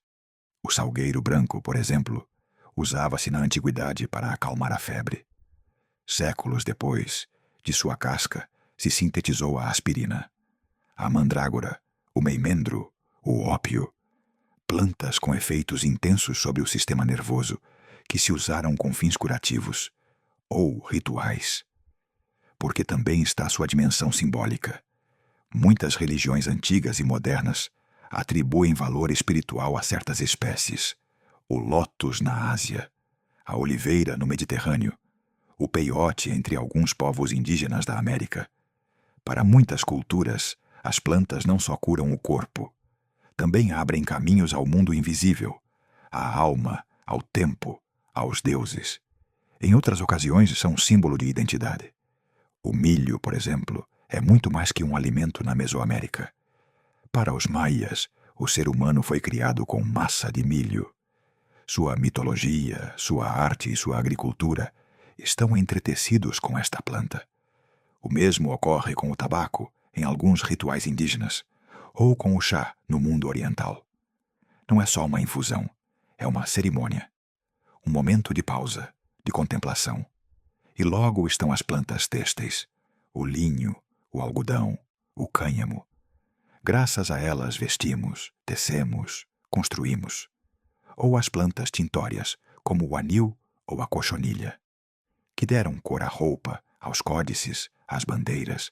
O salgueiro branco, por exemplo, usava-se na antiguidade para acalmar a febre. Séculos depois, de sua casca, se sintetizou a aspirina, a mandrágora, o meimendro, o ópio, plantas com efeitos intensos sobre o sistema nervoso que se usaram com fins curativos ou rituais. Porque também está sua dimensão simbólica. Muitas religiões antigas e modernas atribuem valor espiritual a certas espécies. O lótus na Ásia, a oliveira no Mediterrâneo, o peiote entre alguns povos indígenas da América. Para muitas culturas, as plantas não só curam o corpo, também abrem caminhos ao mundo invisível, à alma, ao tempo, aos deuses. Em outras ocasiões, são símbolo de identidade. O milho, por exemplo, é muito mais que um alimento na Mesoamérica. Para os maias, o ser humano foi criado com massa de milho. Sua mitologia, sua arte e sua agricultura estão entretecidos com esta planta. O mesmo ocorre com o tabaco em alguns rituais indígenas, ou com o chá no mundo oriental. Não é só uma infusão, é uma cerimônia, um momento de pausa, de contemplação. E logo estão as plantas têxteis, o linho, o algodão, o cânhamo. Graças a elas vestimos, tecemos, construímos. Ou as plantas tintórias, como o anil ou a cochonilha, que deram cor à roupa, aos códices, às bandeiras,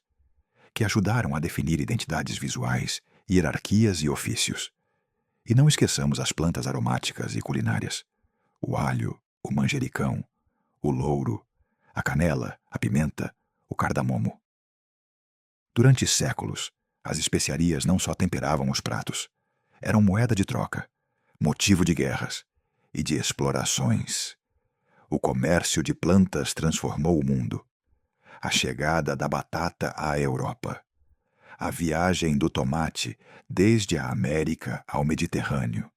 que ajudaram a definir identidades visuais, hierarquias e ofícios. E não esqueçamos as plantas aromáticas e culinárias, o alho, o manjericão, o louro, a canela, a pimenta, o cardamomo. Durante séculos, as especiarias não só temperavam os pratos, eram moeda de troca, motivo de guerras e de explorações. O comércio de plantas transformou o mundo. A chegada da batata à Europa. A viagem do tomate desde a América ao Mediterrâneo.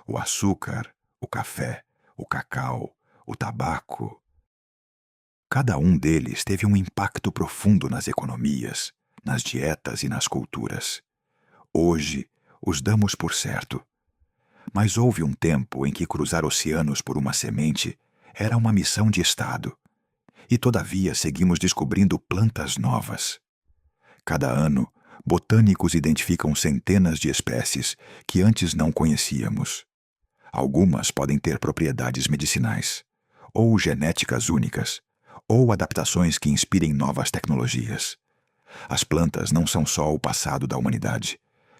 O açúcar, o café, o cacau, o tabaco. Cada um deles teve um impacto profundo nas economias, nas dietas e nas culturas. Hoje, os damos por certo. Mas houve um tempo em que cruzar oceanos por uma semente era uma missão de Estado. E todavia seguimos descobrindo plantas novas. Cada ano, Botânicos identificam centenas de espécies que antes não conhecíamos. Algumas podem ter propriedades medicinais, ou genéticas únicas, ou adaptações que inspirem novas tecnologias. As plantas não são só o passado da humanidade,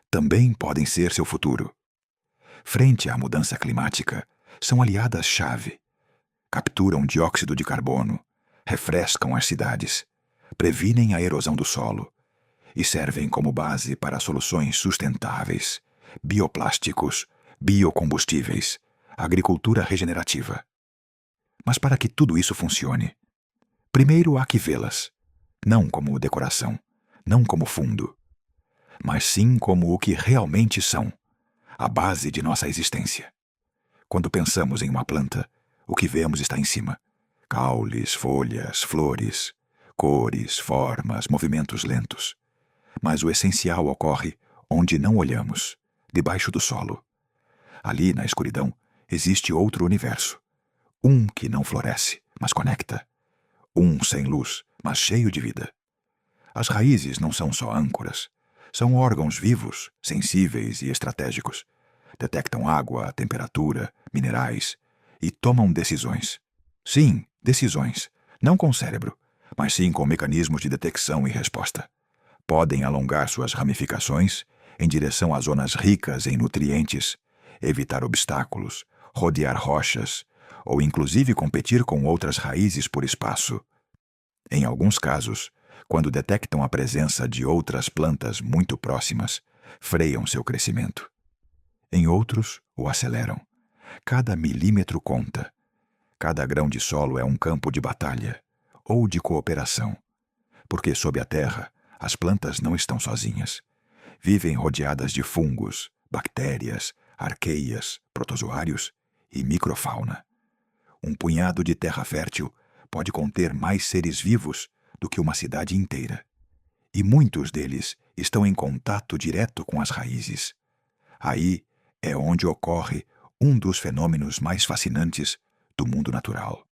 também podem ser seu futuro. Frente à mudança climática, são aliadas-chave. Capturam dióxido de carbono, refrescam as cidades, previnem a erosão do solo e servem como base para soluções sustentáveis, bioplásticos, biocombustíveis, agricultura regenerativa. Mas para que tudo isso funcione, primeiro há que vê-las, não como decoração, não como fundo, mas sim como o que realmente são, a base de nossa existência. Quando pensamos em uma planta, o que vemos está em cima: caules, folhas, flores, cores, formas, movimentos lentos. Mas o essencial ocorre onde não olhamos, debaixo do solo. Ali, na escuridão, existe outro universo. Um que não floresce, mas conecta. Um sem luz, mas cheio de vida. As raízes não são só âncoras. São órgãos vivos, sensíveis e estratégicos. Detectam água, temperatura, minerais e tomam decisões. Sim, decisões. Não com o cérebro, mas sim com mecanismos de detecção e resposta. Podem alongar suas ramificações em direção a zonas ricas em nutrientes, evitar obstáculos, rodear rochas ou inclusive competir com outras raízes por espaço. Em alguns casos, quando detectam a presença de outras plantas muito próximas, freiam seu crescimento. Em outros, o aceleram. Cada milímetro conta. Cada grão de solo é um campo de batalha ou de cooperação. Porque sob a terra, as plantas não estão sozinhas. Vivem rodeadas de fungos, bactérias, arqueias, protozoários e microfauna. Um punhado de terra fértil pode conter mais seres vivos do que uma cidade inteira. E muitos deles estão em contato direto com as raízes. Aí é onde ocorre um dos fenômenos mais fascinantes do mundo natural: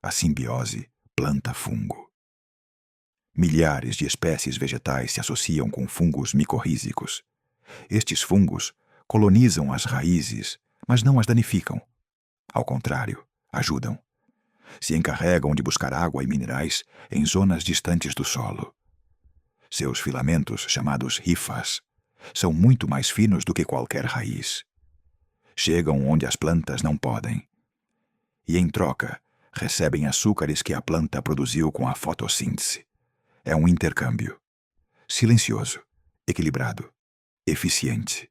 a simbiose planta-fungo. Milhares de espécies vegetais se associam com fungos micorrízicos. Estes fungos colonizam as raízes, mas não as danificam. Ao contrário, ajudam. Se encarregam de buscar água e minerais em zonas distantes do solo. Seus filamentos, chamados hifas, são muito mais finos do que qualquer raiz. Chegam onde as plantas não podem. E, em troca, recebem açúcares que a planta produziu com a fotossíntese. É um intercâmbio. Silencioso, equilibrado, eficiente.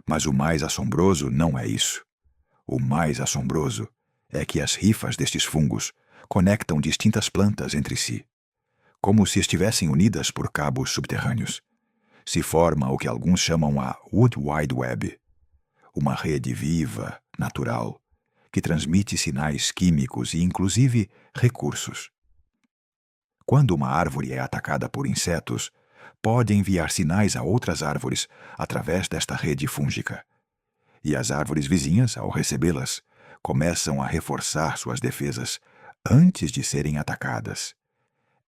Mas o mais assombroso não é isso. O mais assombroso é que as hifas destes fungos conectam distintas plantas entre si, como se estivessem unidas por cabos subterrâneos. Se forma o que alguns chamam a Wood Wide Web, uma rede viva, natural, que transmite sinais químicos e, inclusive, recursos. Quando uma árvore é atacada por insetos, pode enviar sinais a outras árvores através desta rede fúngica. E as árvores vizinhas, ao recebê-las, começam a reforçar suas defesas antes de serem atacadas.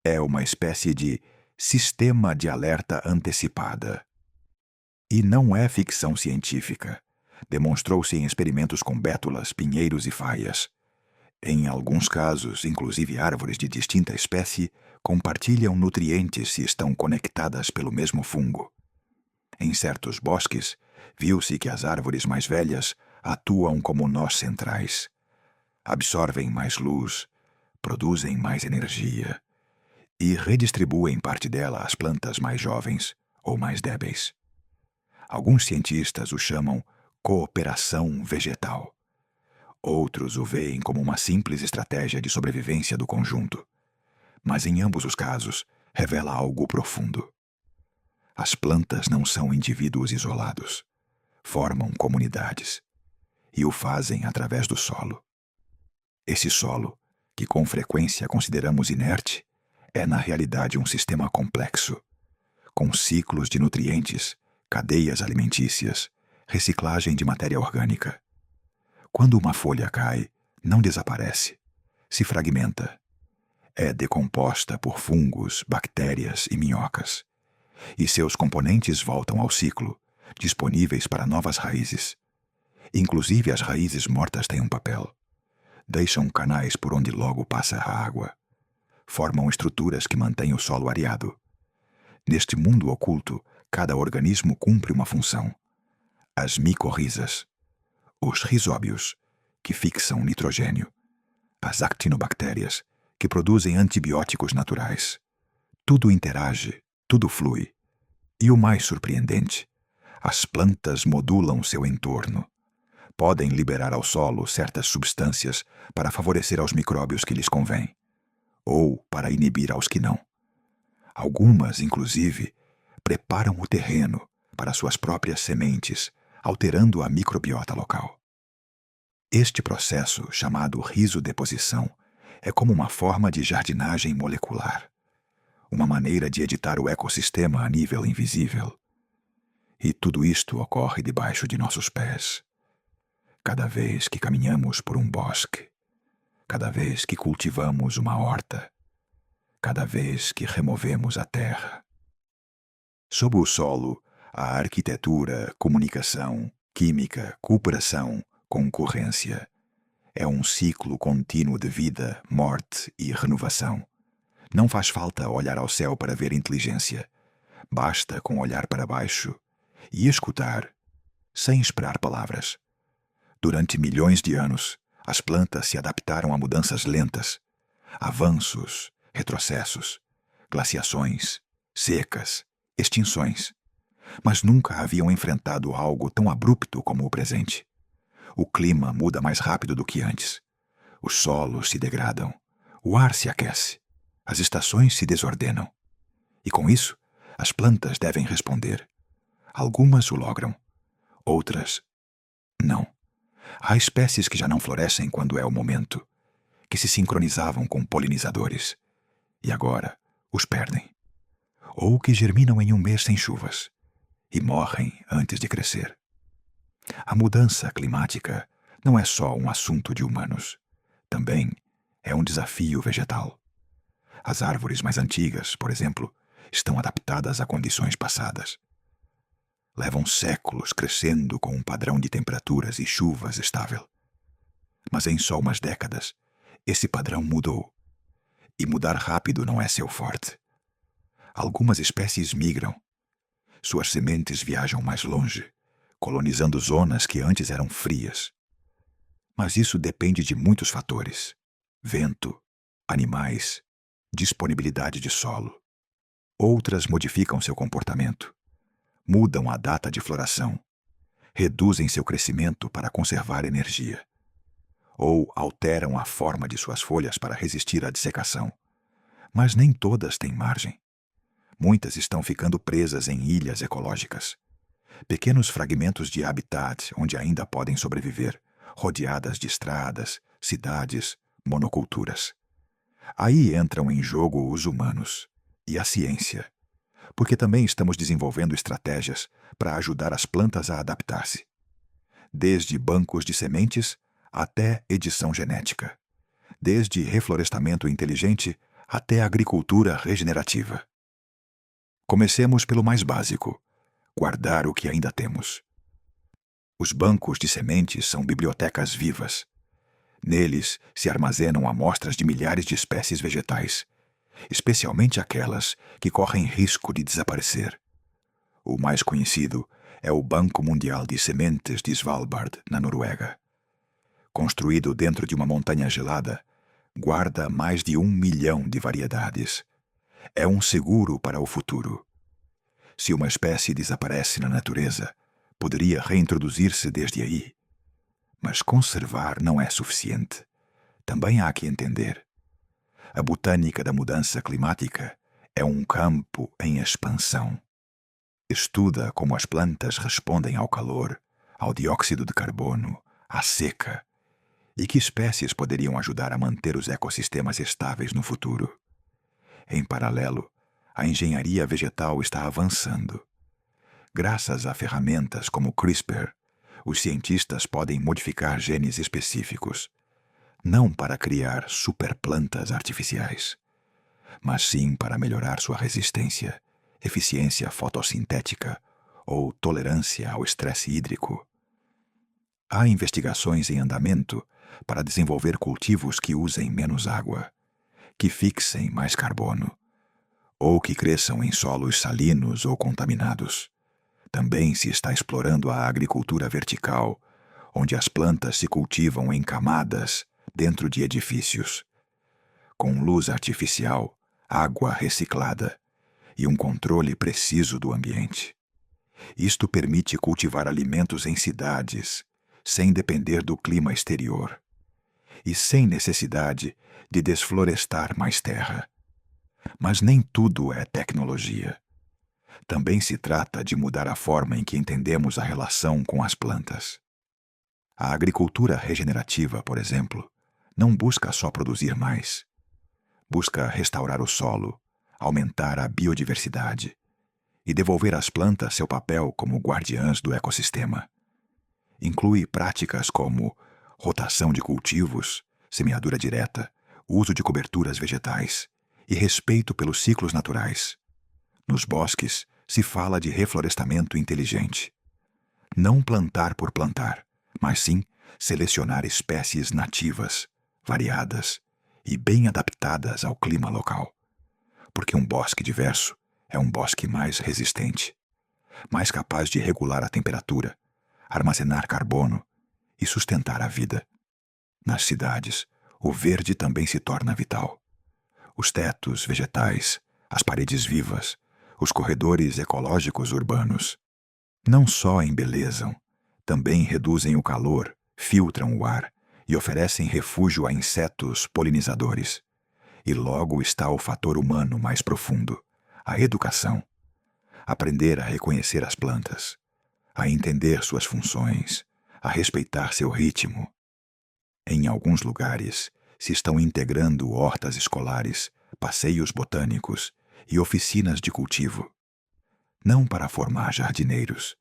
É uma espécie de sistema de alerta antecipada. E não é ficção científica. Demonstrou-se em experimentos com bétulas, pinheiros e faias. Em alguns casos, inclusive árvores de distinta espécie compartilham nutrientes se estão conectadas pelo mesmo fungo. Em certos bosques, viu-se que as árvores mais velhas atuam como nós centrais. Absorvem mais luz, produzem mais energia e redistribuem parte dela às plantas mais jovens ou mais débeis. Alguns cientistas o chamam cooperação vegetal. Outros o veem como uma simples estratégia de sobrevivência do conjunto. Mas em ambos os casos, revela algo profundo. As plantas não são indivíduos isolados. Formam comunidades. E o fazem através do solo. Esse solo, que com frequência consideramos inerte, é na realidade um sistema complexo, com ciclos de nutrientes, cadeias alimentícias, reciclagem de matéria orgânica. Quando uma folha cai, não desaparece, se fragmenta. É decomposta por fungos, bactérias e minhocas. e seus componentes voltam ao ciclo, disponíveis para novas raízes. Inclusive as raízes mortas têm um papel. Deixam canais por onde logo passa a água. Formam estruturas que mantêm o solo areado. Neste mundo oculto, cada organismo cumpre uma função. As micorrizas, os rizóbios, que fixam nitrogênio, as actinobactérias, que produzem antibióticos naturais. Tudo interage, tudo flui. E o mais surpreendente, as plantas modulam seu entorno. Podem liberar ao solo certas substâncias para favorecer aos micróbios que lhes convém, ou para inibir aos que não. Algumas, inclusive, preparam o terreno para suas próprias sementes, alterando a microbiota local. Este processo, chamado rizodeposição, é como uma forma de jardinagem molecular, uma maneira de editar o ecossistema a nível invisível. E tudo isto ocorre debaixo de nossos pés. Cada vez que caminhamos por um bosque, cada vez que cultivamos uma horta, cada vez que removemos a terra. Sob o solo, a arquitetura, comunicação, química, cooperação, concorrência. É um ciclo contínuo de vida, morte e renovação. Não faz falta olhar ao céu para ver inteligência. Basta com olhar para baixo e escutar, sem esperar palavras. Durante milhões de anos, as plantas se adaptaram a mudanças lentas, avanços, retrocessos, glaciações, secas, extinções. Mas nunca haviam enfrentado algo tão abrupto como o presente. O clima muda mais rápido do que antes. Os solos se degradam, o ar se aquece, as estações se desordenam. E com isso, as plantas devem responder. Algumas o logram, outras não. Há espécies que já não florescem quando é o momento, que se sincronizavam com polinizadores, e agora os perdem. Ou que germinam em um mês sem chuvas, e morrem antes de crescer. A mudança climática não é só um assunto de humanos, também é um desafio vegetal. As árvores mais antigas, por exemplo, estão adaptadas a condições passadas. Levam séculos crescendo com um padrão de temperaturas e chuvas estável. Mas em só umas décadas, esse padrão mudou. E mudar rápido não é seu forte. Algumas espécies migram. Suas sementes viajam mais longe, colonizando zonas que antes eram frias. Mas isso depende de muitos fatores: vento, animais, disponibilidade de solo. Outras modificam seu comportamento. Mudam a data de floração, reduzem seu crescimento para conservar energia, ou alteram a forma de suas folhas para resistir à dessecação. Mas nem todas têm margem. Muitas estão ficando presas em ilhas ecológicas, pequenos fragmentos de habitat onde ainda podem sobreviver, rodeadas de estradas, cidades, monoculturas. Aí entram em jogo os humanos e a ciência, porque também estamos desenvolvendo estratégias para ajudar as plantas a adaptar-se. Desde bancos de sementes até edição genética. Desde reflorestamento inteligente até agricultura regenerativa. Comecemos pelo mais básico: guardar o que ainda temos. Os bancos de sementes são bibliotecas vivas. Neles se armazenam amostras de milhares de espécies vegetais, especialmente aquelas que correm risco de desaparecer. O mais conhecido é o Banco Mundial de Sementes de Svalbard, na Noruega. Construído dentro de uma montanha gelada, guarda mais de 1 milhão de variedades. É um seguro para o futuro. Se uma espécie desaparece na natureza, poderia reintroduzir-se desde aí. Mas conservar não é suficiente. Também há que entender. A botânica da mudança climática é um campo em expansão. Estuda como as plantas respondem ao calor, ao dióxido de carbono, à seca, e que espécies poderiam ajudar a manter os ecossistemas estáveis no futuro. Em paralelo, a engenharia vegetal está avançando. Graças a ferramentas como CRISPR, os cientistas podem modificar genes específicos, não para criar superplantas artificiais, mas sim para melhorar sua resistência eficiência fotossintética ou tolerância ao estresse hídrico. Há investigações em andamento para desenvolver cultivos que usem menos água, que fixem mais carbono, ou que cresçam em solos salinos ou contaminados. Também se está explorando a agricultura vertical, onde as plantas se cultivam em camadas dentro de edifícios, com luz artificial, água reciclada e um controle preciso do ambiente. Isto permite cultivar alimentos em cidades, sem depender do clima exterior, e sem necessidade de desflorestar mais terra. Mas nem tudo é tecnologia. Também se trata de mudar a forma em que entendemos a relação com as plantas. A agricultura regenerativa, por exemplo, não busca só produzir mais. Busca restaurar o solo, aumentar a biodiversidade e devolver às plantas seu papel como guardiãs do ecossistema. Inclui práticas como rotação de cultivos, semeadura direta, uso de coberturas vegetais e respeito pelos ciclos naturais. Nos bosques, se fala de reflorestamento inteligente. Não plantar por plantar, mas sim selecionar espécies nativas, variadas e bem adaptadas ao clima local. Porque um bosque diverso é um bosque mais resistente, mais capaz de regular a temperatura, armazenar carbono e sustentar a vida. Nas cidades, o verde também se torna vital. Os tetos vegetais, as paredes vivas, os corredores ecológicos urbanos não só embelezam, também reduzem o calor, filtram o ar e oferecem refúgio a insetos polinizadores. E logo está o fator humano mais profundo, a educação. Aprender a reconhecer as plantas, a entender suas funções, a respeitar seu ritmo. Em alguns lugares, se estão integrando hortas escolares, passeios botânicos e oficinas de cultivo. Não para formar jardineiros,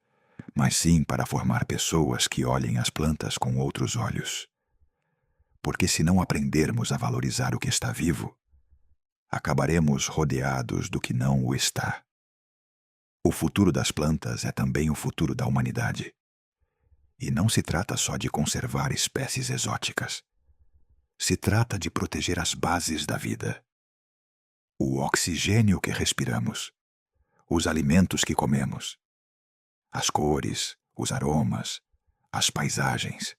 mas sim para formar pessoas que olhem as plantas com outros olhos. Porque se não aprendermos a valorizar o que está vivo, acabaremos rodeados do que não o está. O futuro das plantas é também o futuro da humanidade. E não se trata só de conservar espécies exóticas. Se trata de proteger as bases da vida. O oxigênio que respiramos, os alimentos que comemos, as cores, os aromas, as paisagens.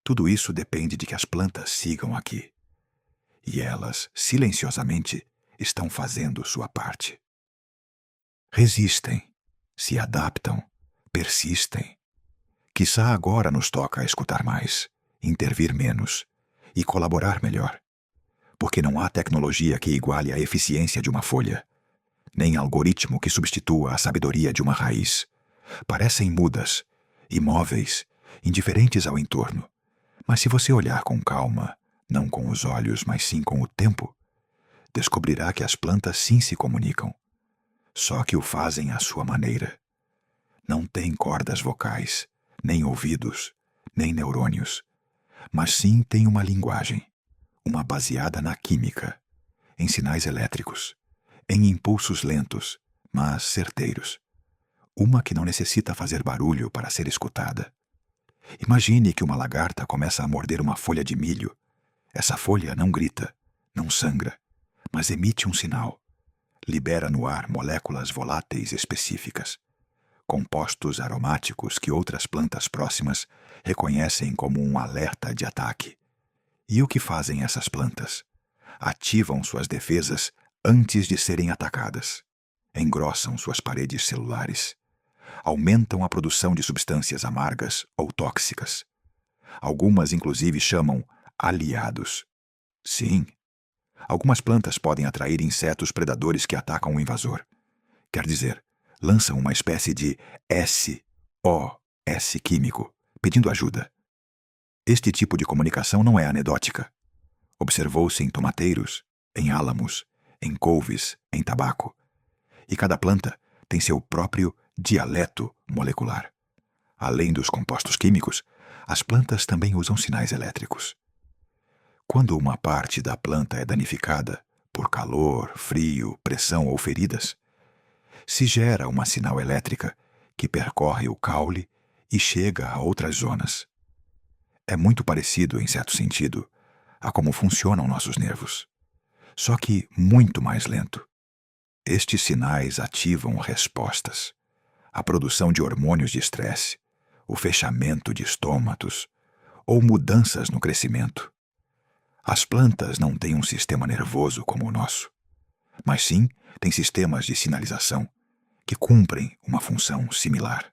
Tudo isso depende de que as plantas sigam aqui. E elas, silenciosamente, estão fazendo sua parte. Resistem, se adaptam, persistem. Quizá agora nos toca escutar mais, intervir menos e colaborar melhor. Porque não há tecnologia que iguale a eficiência de uma folha, nem algoritmo que substitua a sabedoria de uma raiz. Parecem mudas, imóveis, indiferentes ao entorno. Mas se você olhar com calma, não com os olhos, mas sim com o tempo, descobrirá que as plantas sim se comunicam, só que o fazem à sua maneira. Não têm cordas vocais, nem ouvidos, nem neurônios, mas sim têm uma linguagem, uma baseada na química, em sinais elétricos, em impulsos lentos, mas certeiros. Uma que não necessita fazer barulho para ser escutada. Imagine que uma lagarta começa a morder uma folha de milho. Essa folha não grita, não sangra, mas emite um sinal. Libera no ar moléculas voláteis específicas, compostos aromáticos que outras plantas próximas reconhecem como um alerta de ataque. E o que fazem essas plantas? Ativam suas defesas antes de serem atacadas. Engrossam suas paredes celulares. Aumentam a produção de substâncias amargas ou tóxicas. Algumas, inclusive, chamam aliados. Sim, algumas plantas podem atrair insetos predadores que atacam o invasor. Quer dizer, lançam uma espécie de SOS químico, pedindo ajuda. Este tipo de comunicação não é anedótica. Observou-se em tomateiros, em álamos, em couves, em tabaco. E cada planta tem seu próprio dialeto molecular. Além dos compostos químicos, as plantas também usam sinais elétricos. Quando uma parte da planta é danificada por calor, frio, pressão ou feridas, se gera uma sinal elétrica que percorre o caule e chega a outras zonas. É muito parecido, em certo sentido, a como funcionam nossos nervos, só que muito mais lento. Estes sinais ativam respostas, a produção de hormônios de estresse, o fechamento de estômatos ou mudanças no crescimento. As plantas não têm um sistema nervoso como o nosso, mas sim têm sistemas de sinalização que cumprem uma função similar: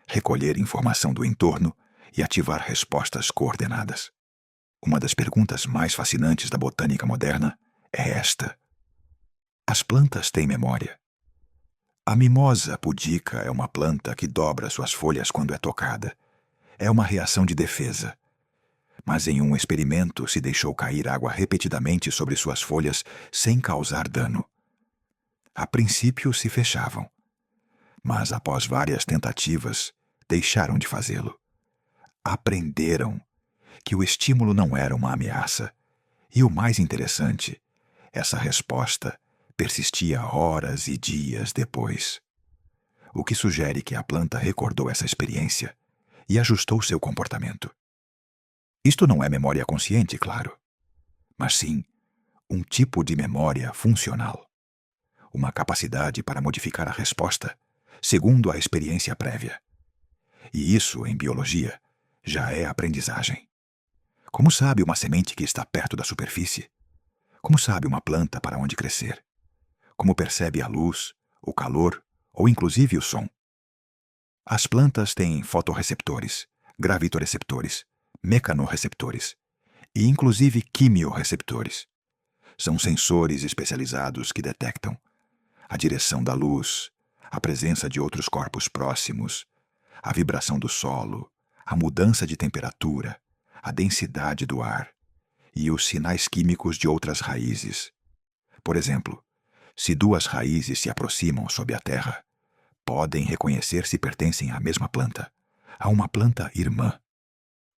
recolher informação do entorno e ativar respostas coordenadas. Uma das perguntas mais fascinantes da botânica moderna é esta: as plantas têm memória? A mimosa pudica é uma planta que dobra suas folhas quando é tocada. É uma reação de defesa. Mas em um experimento se deixou cair água repetidamente sobre suas folhas sem causar dano. A princípio se fechavam, mas após várias tentativas, deixaram de fazê-lo. Aprenderam que o estímulo não era uma ameaça. E o mais interessante, essa resposta persistia horas e dias depois. O que sugere que a planta recordou essa experiência e ajustou seu comportamento. Isto não é memória consciente, claro, mas sim um tipo de memória funcional. Uma capacidade para modificar a resposta segundo a experiência prévia. E isso, em biologia, já é aprendizagem. Como sabe uma semente que está perto da superfície? Como sabe uma planta para onde crescer? Como percebe a luz, o calor ou inclusive o som? As plantas têm fotorreceptores, gravitorreceptores, mecanorreceptores e inclusive quimiorreceptores. São sensores especializados que detectam a direção da luz, a presença de outros corpos próximos, a vibração do solo, a mudança de temperatura, a densidade do ar e os sinais químicos de outras raízes. Por exemplo, se duas raízes se aproximam sob a terra, podem reconhecer se pertencem à mesma planta, a uma planta irmã,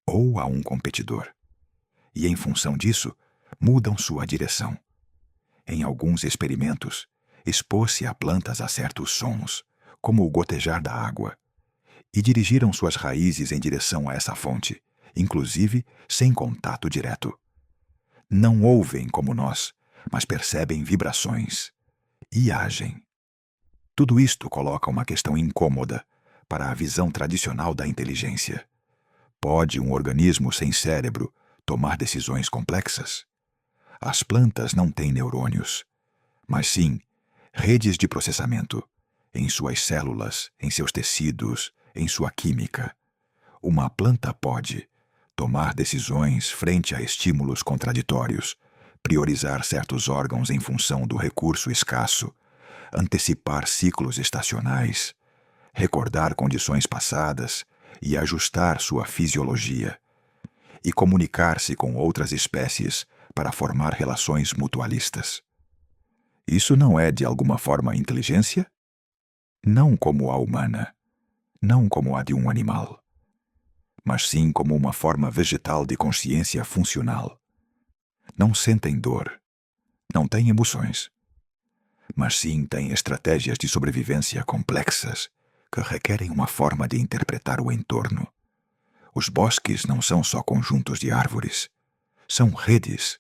ou a um competidor. E em função disso, mudam sua direção. Em alguns experimentos, expôs-se a plantas a certos sons, como o gotejar da água, e dirigiram suas raízes em direção a essa fonte, inclusive sem contato direto. Não ouvem como nós, mas percebem vibrações e agem. Tudo isto coloca uma questão incômoda para a visão tradicional da inteligência. Pode um organismo sem cérebro tomar decisões complexas? As plantas não têm neurônios, mas sim redes de processamento, em suas células, em seus tecidos, em sua química. Uma planta pode tomar decisões frente a estímulos contraditórios, priorizar certos órgãos em função do recurso escasso, antecipar ciclos estacionais, recordar condições passadas e ajustar sua fisiologia, e comunicar-se com outras espécies para formar relações mutualistas. Isso não é de alguma forma inteligência? Não como a humana, não como a de um animal, mas sim como uma forma vegetal de consciência funcional. Não sentem dor, não têm emoções, mas sim têm estratégias de sobrevivência complexas que requerem uma forma de interpretar o entorno. Os bosques não são só conjuntos de árvores, são redes.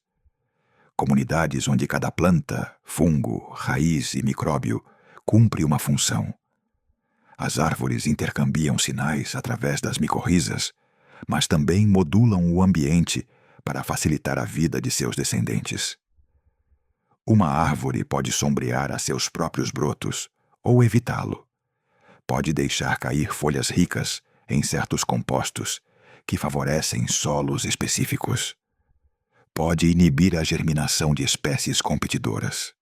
Comunidades onde cada planta, fungo, raiz e micróbio cumpre uma função. As árvores intercambiam sinais através das micorrizas, mas também modulam o ambiente para facilitar a vida de seus descendentes. Uma árvore pode sombrear a seus próprios brotos ou evitá-lo. Pode deixar cair folhas ricas em certos compostos que favorecem solos específicos. Pode inibir a germinação de espécies competidoras.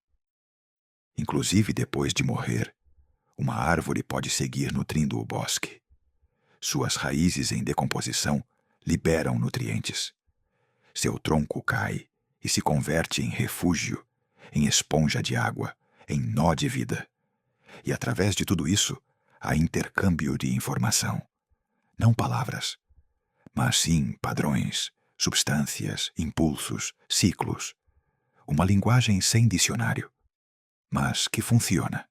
Inclusive, depois de morrer, uma árvore pode seguir nutrindo o bosque. Suas raízes em decomposição liberam nutrientes. Seu tronco cai e se converte em refúgio, em esponja de água, em nó de vida. E através de tudo isso, há intercâmbio de informação. Não palavras, mas sim padrões, substâncias, impulsos, ciclos. Uma linguagem sem dicionário, mas que funciona.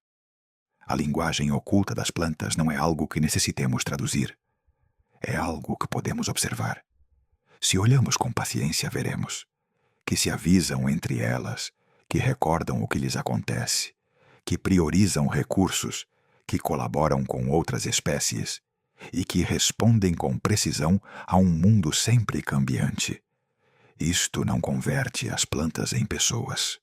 A linguagem oculta das plantas não é algo que necessitemos traduzir. É algo que podemos observar. Se olhamos com paciência, veremos que se avisam entre elas, que recordam o que lhes acontece, que priorizam recursos, que colaboram com outras espécies e que respondem com precisão a um mundo sempre cambiante. Isto não converte as plantas em pessoas,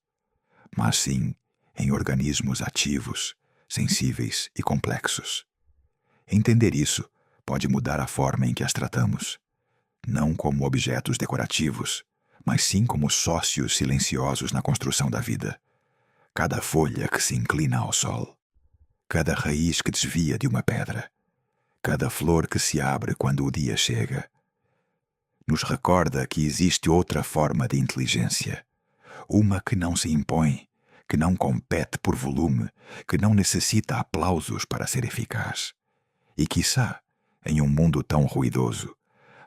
mas sim em organismos ativos, sensíveis e complexos. Entender isso pode mudar a forma em que as tratamos, não como objetos decorativos, mas sim como sócios silenciosos na construção da vida. Cada folha que se inclina ao sol, cada raiz que desvia de uma pedra, cada flor que se abre quando o dia chega, nos recorda que existe outra forma de inteligência, uma que não se impõe, que não compete por volume, que não necessita aplausos para ser eficaz. E quiçá, em um mundo tão ruidoso,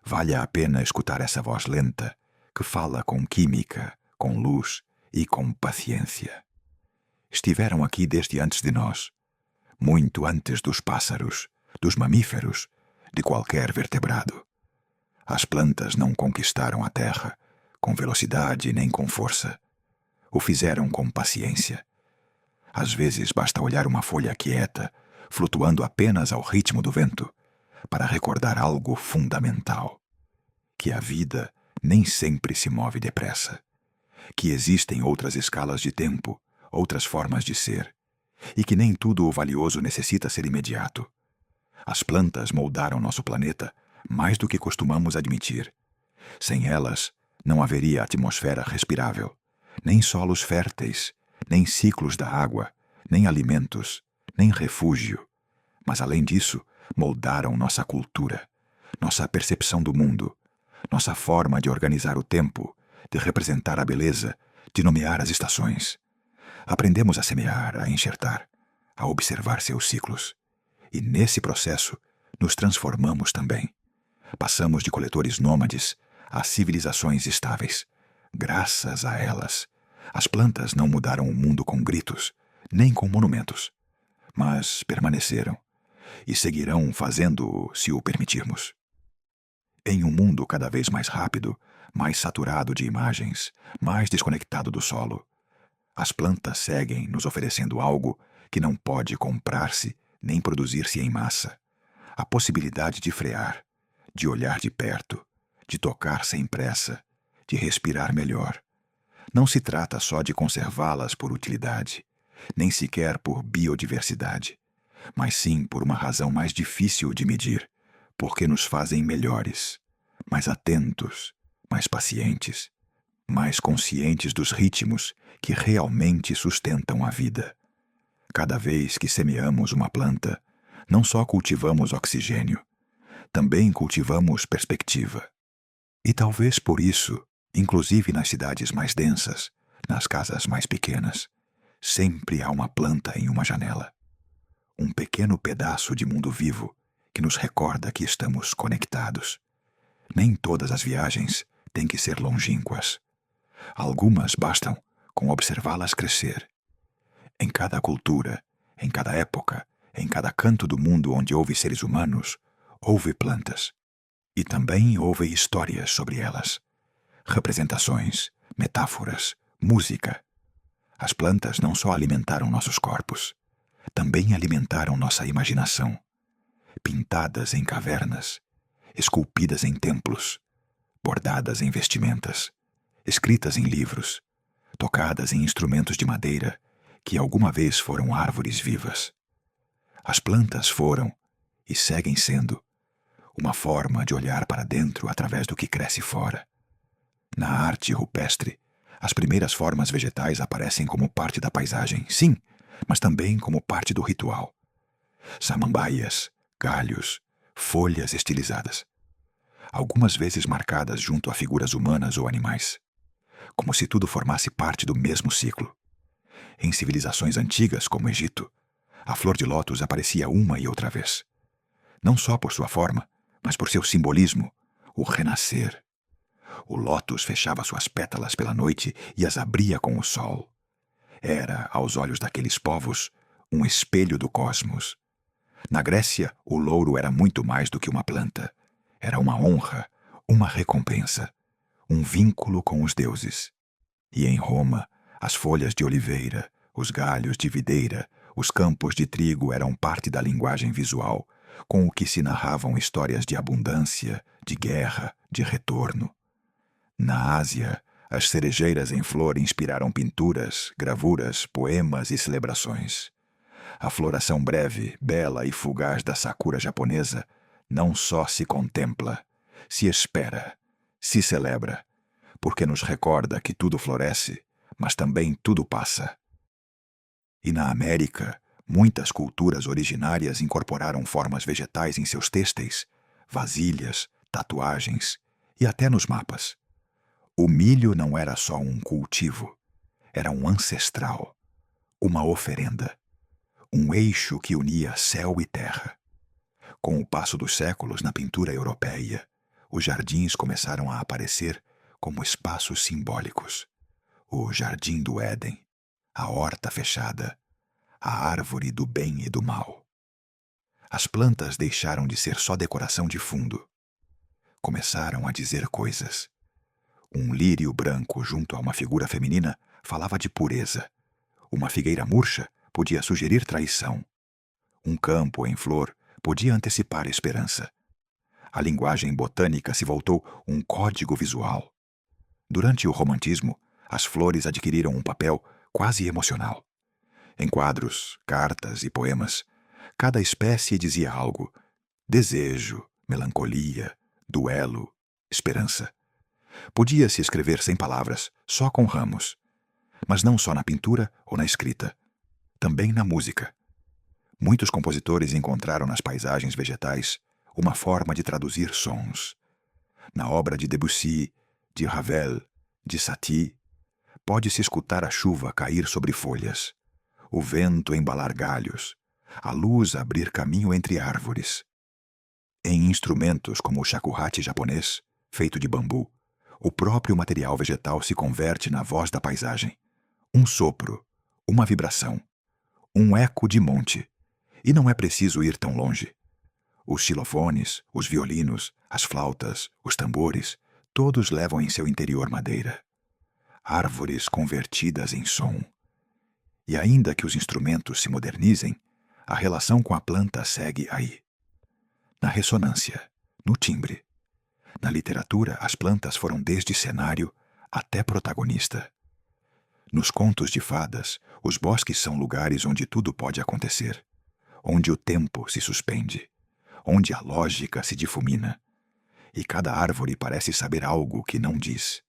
valha a pena escutar essa voz lenta, que fala com química, com luz e com paciência. Estiveram aqui desde antes de nós, muito antes dos pássaros, dos mamíferos, de qualquer vertebrado. As plantas não conquistaram a terra com velocidade nem com força. O fizeram com paciência. Às vezes basta olhar uma folha quieta, flutuando apenas ao ritmo do vento, para recordar algo fundamental: que a vida nem sempre se move depressa, que existem outras escalas de tempo, outras formas de ser, e que nem tudo o valioso necessita ser imediato. As plantas moldaram nosso planeta mais do que costumamos admitir. Sem elas, não haveria atmosfera respirável, nem solos férteis, nem ciclos da água, nem alimentos, nem refúgio. Mas, além disso, moldaram nossa cultura, nossa percepção do mundo, nossa forma de organizar o tempo, de representar a beleza, de nomear as estações. Aprendemos a semear, a enxertar, a observar seus ciclos. E, nesse processo, nos transformamos também. Passamos de coletores nômades a civilizações estáveis. Graças a elas, as plantas não mudaram o mundo com gritos, nem com monumentos, mas permaneceram e seguirão fazendo-o se o permitirmos. Em um mundo cada vez mais rápido, mais saturado de imagens, mais desconectado do solo, as plantas seguem nos oferecendo algo que não pode comprar-se nem produzir-se em massa: a possibilidade de frear, de olhar de perto, de tocar sem pressa, de respirar melhor. Não se trata só de conservá-las por utilidade, nem sequer por biodiversidade, mas sim por uma razão mais difícil de medir, porque nos fazem melhores, mais atentos, mais pacientes, mais conscientes dos ritmos que realmente sustentam a vida. Cada vez que semeamos uma planta, não só cultivamos oxigênio, também cultivamos perspectiva. E talvez por isso, inclusive nas cidades mais densas, nas casas mais pequenas, sempre há uma planta em uma janela. Um pequeno pedaço de mundo vivo que nos recorda que estamos conectados. Nem todas as viagens têm que ser longínquas. Algumas bastam com observá-las crescer. Em cada cultura, em cada época, em cada canto do mundo onde houve seres humanos, houve plantas. E também houve histórias sobre elas. Representações, metáforas, música. As plantas não só alimentaram nossos corpos, também alimentaram nossa imaginação. Pintadas em cavernas, esculpidas em templos, bordadas em vestimentas, escritas em livros, tocadas em instrumentos de madeira que alguma vez foram árvores vivas. As plantas foram, e seguem sendo, uma forma de olhar para dentro através do que cresce fora. Na arte rupestre, as primeiras formas vegetais aparecem como parte da paisagem, sim, mas também como parte do ritual. Samambaias, galhos, folhas estilizadas, algumas vezes marcadas junto a figuras humanas ou animais, como se tudo formasse parte do mesmo ciclo. Em civilizações antigas, como o Egito, a flor de lótus aparecia uma e outra vez, não só por sua forma, mas por seu simbolismo, o renascer. O lótus fechava suas pétalas pela noite e as abria com o sol. Era, aos olhos daqueles povos, um espelho do cosmos. Na Grécia, o louro era muito mais do que uma planta. Era uma honra, uma recompensa, um vínculo com os deuses. E em Roma, as folhas de oliveira, os galhos de videira, os campos de trigo eram parte da linguagem visual, com o que se narravam histórias de abundância, de guerra, de retorno. Na Ásia, as cerejeiras em flor inspiraram pinturas, gravuras, poemas e celebrações. A floração breve, bela e fugaz da sakura japonesa não só se contempla, se espera, se celebra, porque nos recorda que tudo floresce, mas também tudo passa. E na América, muitas culturas originárias incorporaram formas vegetais em seus têxteis, vasilhas, tatuagens e até nos mapas. O milho não era só um cultivo, era um ancestral, uma oferenda, um eixo que unia céu e terra. Com o passo dos séculos na pintura europeia, os jardins começaram a aparecer como espaços simbólicos. O jardim do Éden, a horta fechada, a árvore do bem e do mal. As plantas deixaram de ser só decoração de fundo. Começaram a dizer coisas. Um lírio branco junto a uma figura feminina falava de pureza. Uma figueira murcha podia sugerir traição. Um campo em flor podia antecipar esperança. A linguagem botânica se voltou um código visual. Durante o romantismo, as flores adquiriram um papel quase emocional. Em quadros, cartas e poemas, cada espécie dizia algo: desejo, melancolia, duelo, esperança. Podia-se escrever sem palavras, só com ramos. Mas não só na pintura ou na escrita. Também na música. Muitos compositores encontraram nas paisagens vegetais uma forma de traduzir sons. Na obra de Debussy, de Ravel, de Satie, pode-se escutar a chuva cair sobre folhas, o vento embalar galhos, a luz abrir caminho entre árvores. Em instrumentos como o shakuhachi japonês, feito de bambu, o próprio material vegetal se converte na voz da paisagem. Um sopro, uma vibração, um eco de monte. E não é preciso ir tão longe. Os xilofones, os violinos, as flautas, os tambores, todos levam em seu interior madeira. Árvores convertidas em som. E ainda que os instrumentos se modernizem, a relação com a planta segue aí. Na ressonância, no timbre. Na literatura, as plantas foram desde cenário até protagonista. Nos contos de fadas, os bosques são lugares onde tudo pode acontecer, onde o tempo se suspende, onde a lógica se difumina, e cada árvore parece saber algo que não diz.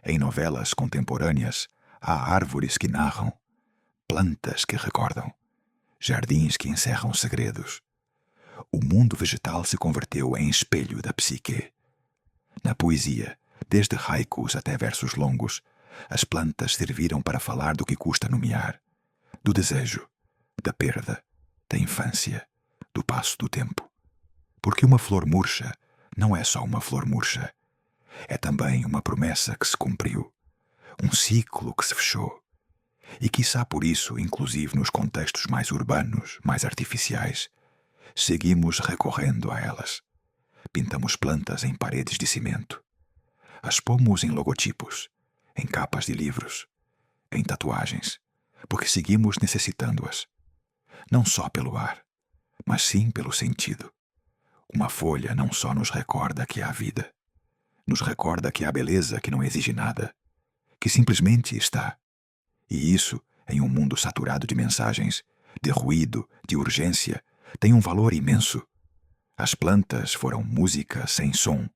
Em novelas contemporâneas, há árvores que narram, plantas que recordam, jardins que encerram segredos. O mundo vegetal se converteu em espelho da psique. Na poesia, desde haikus até versos longos, as plantas serviram para falar do que custa nomear, do desejo, da perda, da infância, do passo do tempo. Porque uma flor murcha não é só uma flor murcha. É também uma promessa que se cumpriu, um ciclo que se fechou. E quiçá por isso, inclusive nos contextos mais urbanos, mais artificiais, seguimos recorrendo a elas. Pintamos plantas em paredes de cimento. As pomos em logotipos, em capas de livros, em tatuagens, porque seguimos necessitando-as. Não só pelo ar, mas sim pelo sentido. Uma folha não só nos recorda que há vida, nos recorda que há beleza que não exige nada, que simplesmente está. E isso, em um mundo saturado de mensagens, de ruído, de urgência, tem um valor imenso. As plantas foram música sem som,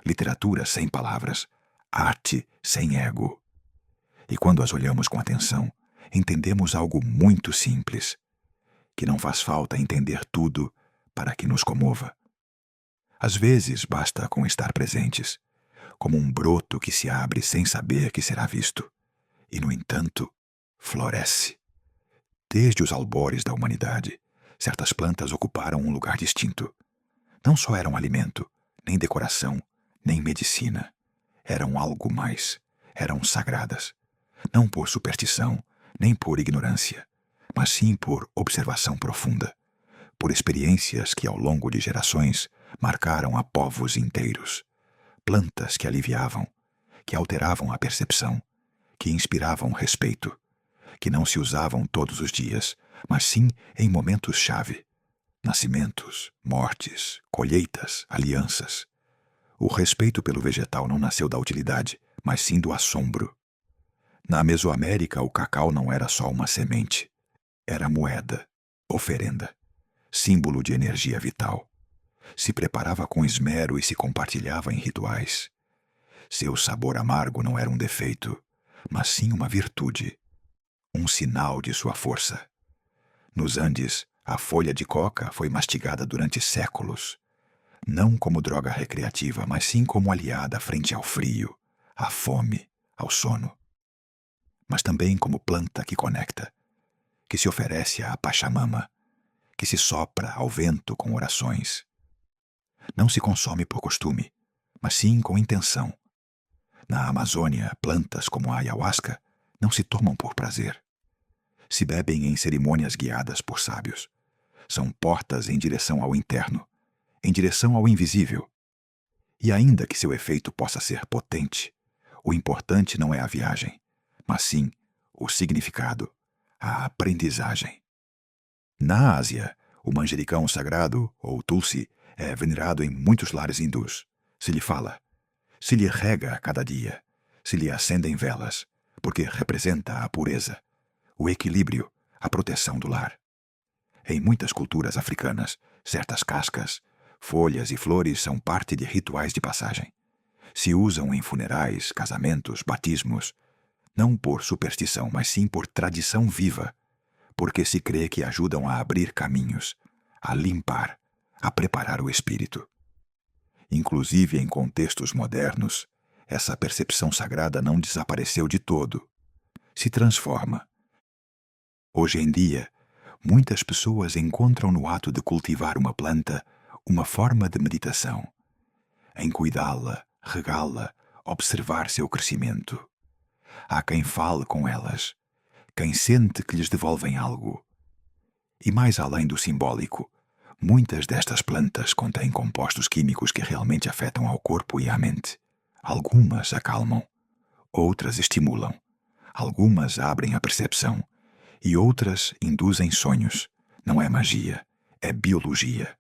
literatura sem palavras, arte sem ego. E quando as olhamos com atenção, entendemos algo muito simples, que não faz falta entender tudo para que nos comova. Às vezes basta com estar presentes, como um broto que se abre sem saber que será visto, e, no entanto, floresce. Desde os albores da humanidade, certas plantas ocuparam um lugar distinto. Não só eram alimento, nem decoração, nem medicina. Eram algo mais. Eram sagradas. Não por superstição, nem por ignorância, mas sim por observação profunda, por experiências que ao longo de gerações marcaram a povos inteiros, plantas que aliviavam, que alteravam a percepção, que inspiravam respeito, que não se usavam todos os dias, mas sim em momentos-chave, nascimentos, mortes, colheitas, alianças. O respeito pelo vegetal não nasceu da utilidade, mas sim do assombro. Na Mesoamérica, o cacau não era só uma semente. Era moeda, oferenda, símbolo de energia vital. Se preparava com esmero e se compartilhava em rituais. Seu sabor amargo não era um defeito, mas sim uma virtude, um sinal de sua força. Nos Andes, a folha de coca foi mastigada durante séculos, não como droga recreativa, mas sim como aliada frente ao frio, à fome, ao sono. Mas também como planta que conecta, que se oferece à Pachamama, que se sopra ao vento com orações. Não se consome por costume, mas sim com intenção. Na Amazônia, plantas como a ayahuasca não se tomam por prazer. Se bebem em cerimônias guiadas por sábios. São portas em direção ao interno, em direção ao invisível. E ainda que seu efeito possa ser potente, o importante não é a viagem, mas sim o significado, a aprendizagem. Na Ásia, o manjericão sagrado, ou tulsi, é venerado em muitos lares hindus. Se lhe fala, se lhe rega a cada dia, se lhe acendem velas, porque representa a pureza, o equilíbrio, a proteção do lar. Em muitas culturas africanas, certas cascas, folhas e flores são parte de rituais de passagem. Se usam em funerais, casamentos, batismos, não por superstição, mas sim por tradição viva, porque se crê que ajudam a abrir caminhos, a limpar, a preparar o espírito. Inclusive em contextos modernos, essa percepção sagrada não desapareceu de todo. Se transforma. Hoje em dia, muitas pessoas encontram no ato de cultivar uma planta uma forma de meditação, em cuidá-la, regá-la, observar seu crescimento. Há quem fale com elas, quem sente que lhes devolvem algo. E mais além do simbólico, muitas destas plantas contêm compostos químicos que realmente afetam ao corpo e à mente. Algumas acalmam, outras estimulam, algumas abrem a percepção e outras induzem sonhos. Não é magia, é biologia.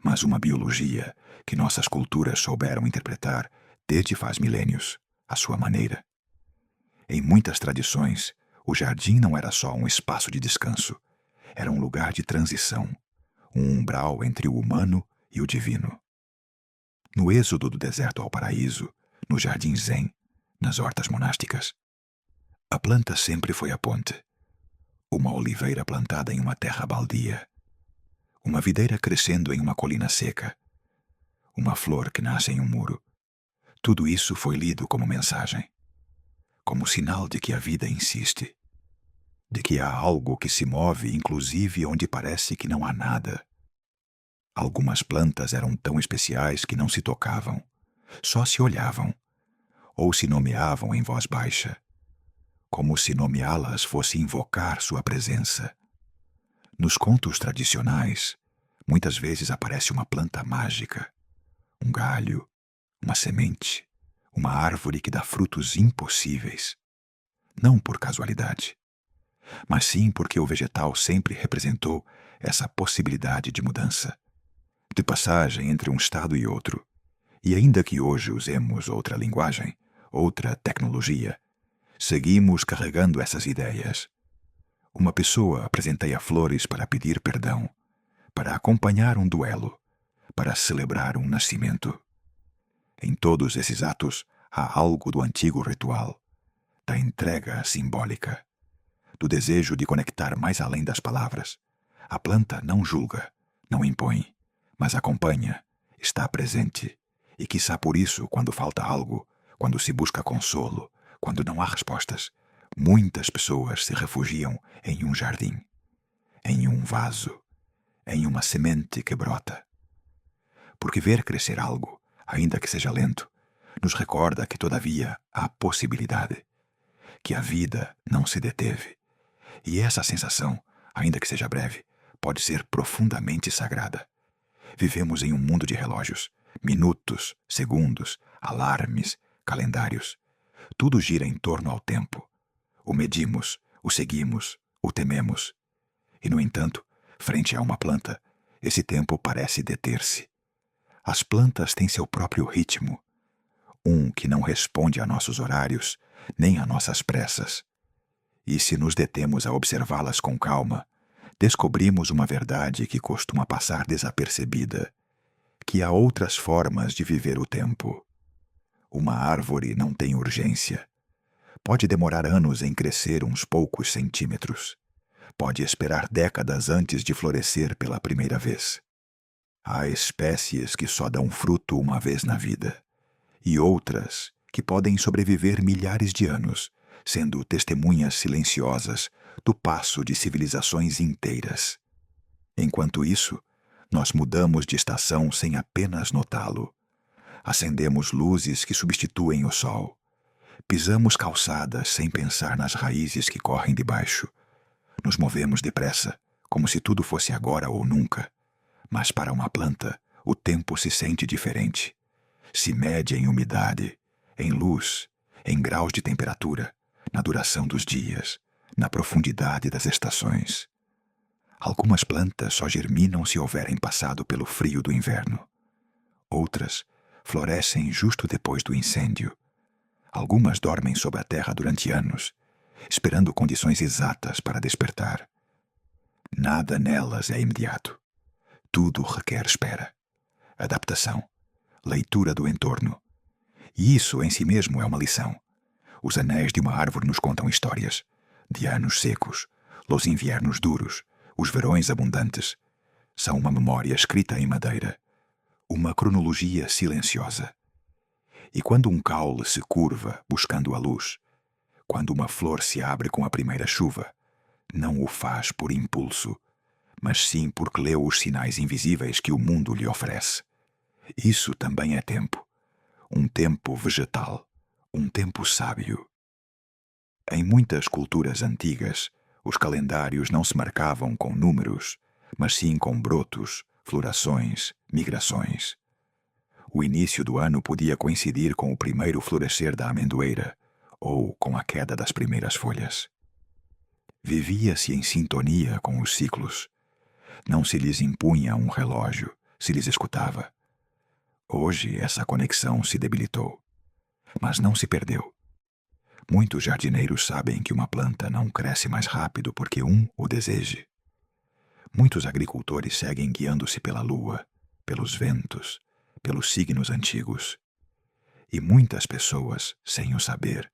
Mas uma biologia que nossas culturas souberam interpretar desde faz milênios, à sua maneira. Em muitas tradições, o jardim não era só um espaço de descanso, era um lugar de transição, um umbral entre o humano e o divino. No êxodo do deserto ao paraíso, no jardim zen, nas hortas monásticas, a planta sempre foi a ponte. Uma oliveira plantada em uma terra baldia, uma videira crescendo em uma colina seca, uma flor que nasce em um muro. Tudo isso foi lido como mensagem, como sinal de que a vida insiste, de que há algo que se move inclusive onde parece que não há nada. Algumas plantas eram tão especiais que não se tocavam, só se olhavam, ou se nomeavam em voz baixa, como se nomeá-las fosse invocar sua presença. Nos contos tradicionais, muitas vezes aparece uma planta mágica, um galho, uma semente, uma árvore que dá frutos impossíveis. Não por casualidade, mas sim porque o vegetal sempre representou essa possibilidade de mudança, de passagem entre um estado e outro. E ainda que hoje usemos outra linguagem, outra tecnologia, seguimos carregando essas ideias. Uma pessoa apresenteia flores para pedir perdão, para acompanhar um duelo, para celebrar um nascimento. Em todos esses atos há algo do antigo ritual, da entrega simbólica, do desejo de conectar mais além das palavras. A planta não julga, não impõe, mas acompanha, está presente. E quiçá por isso, quando falta algo, quando se busca consolo, quando não há respostas, muitas pessoas se refugiam em um jardim, em um vaso, em uma semente que brota. Porque ver crescer algo, ainda que seja lento, nos recorda que todavia há possibilidade, que a vida não se deteve. E essa sensação, ainda que seja breve, pode ser profundamente sagrada. Vivemos em um mundo de relógios, minutos, segundos, alarmes, calendários. Tudo gira em torno ao tempo. O medimos, o seguimos, o tememos. E, no entanto, frente a uma planta, esse tempo parece deter-se. As plantas têm seu próprio ritmo, um que não responde a nossos horários, nem a nossas pressas. E se nos detemos a observá-las com calma, descobrimos uma verdade que costuma passar desapercebida, que há outras formas de viver o tempo. Uma árvore não tem urgência. Pode demorar anos em crescer uns poucos centímetros. Pode esperar décadas antes de florescer pela primeira vez. Há espécies que só dão fruto uma vez na vida, e outras que podem sobreviver milhares de anos, sendo testemunhas silenciosas do passo de civilizações inteiras. Enquanto isso, nós mudamos de estação sem apenas notá-lo. Acendemos luzes que substituem o sol. Pisamos calçadas sem pensar nas raízes que correm debaixo. Nos movemos depressa, como se tudo fosse agora ou nunca. Mas para uma planta, o tempo se sente diferente. Se mede em umidade, em luz, em graus de temperatura, na duração dos dias, na profundidade das estações. Algumas plantas só germinam se houverem passado pelo frio do inverno. Outras florescem justo depois do incêndio. Algumas dormem sob a terra durante anos, esperando condições exatas para despertar. Nada nelas é imediato. Tudo requer espera, adaptação, leitura do entorno. E isso em si mesmo é uma lição. Os anéis de uma árvore nos contam histórias de anos secos, los inviernos duros, os verões abundantes. São uma memória escrita em madeira, uma cronologia silenciosa. E quando um caule se curva buscando a luz, quando uma flor se abre com a primeira chuva, não o faz por impulso, mas sim porque leu os sinais invisíveis que o mundo lhe oferece. Isso também é tempo. Um tempo vegetal, um tempo sábio. Em muitas culturas antigas, os calendários não se marcavam com números, mas sim com brotos, florações, migrações. O início do ano podia coincidir com o primeiro florescer da amendoeira ou com a queda das primeiras folhas. Vivia-se em sintonia com os ciclos. Não se lhes impunha um relógio, se lhes escutava. Hoje essa conexão se debilitou, mas não se perdeu. Muitos jardineiros sabem que uma planta não cresce mais rápido porque um o deseje. Muitos agricultores seguem guiando-se pela lua, pelos ventos, pelos signos antigos. E muitas pessoas, sem o saber,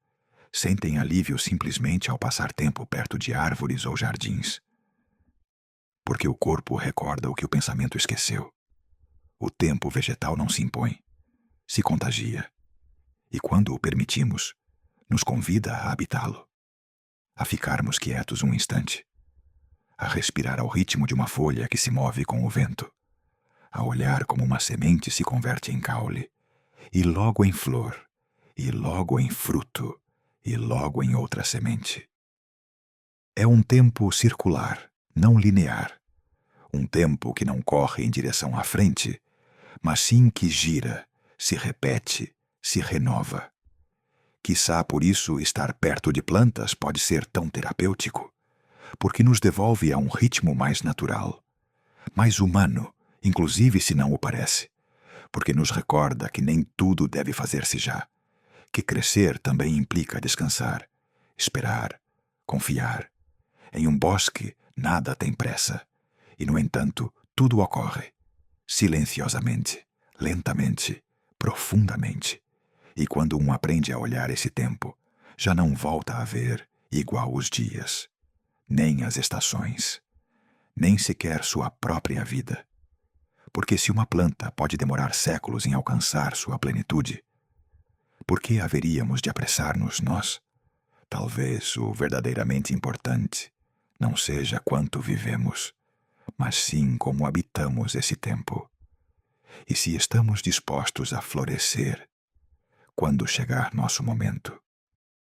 sentem alívio simplesmente ao passar tempo perto de árvores ou jardins. Porque o corpo recorda o que o pensamento esqueceu. O tempo vegetal não se impõe, se contagia. E quando o permitimos, nos convida a habitá-lo, a ficarmos quietos um instante, a respirar ao ritmo de uma folha que se move com o vento, a olhar como uma semente se converte em caule, e logo em flor, e logo em fruto, e logo em outra semente. É um tempo circular, não linear, um tempo que não corre em direção à frente, mas sim que gira, se repete, se renova. Quiçá por isso estar perto de plantas pode ser tão terapêutico, porque nos devolve a um ritmo mais natural, mais humano, inclusive se não o parece, porque nos recorda que nem tudo deve fazer-se já, que crescer também implica descansar, esperar, confiar. Em um bosque nada tem pressa, e no entanto tudo ocorre, silenciosamente, lentamente, profundamente. E quando um aprende a olhar esse tempo, já não volta a ver igual os dias, nem as estações, nem sequer sua própria vida. Porque se uma planta pode demorar séculos em alcançar sua plenitude, por que haveríamos de apressar-nos nós? Talvez o verdadeiramente importante não seja quanto vivemos, mas sim como habitamos esse tempo. E se estamos dispostos a florescer, quando chegar nosso momento.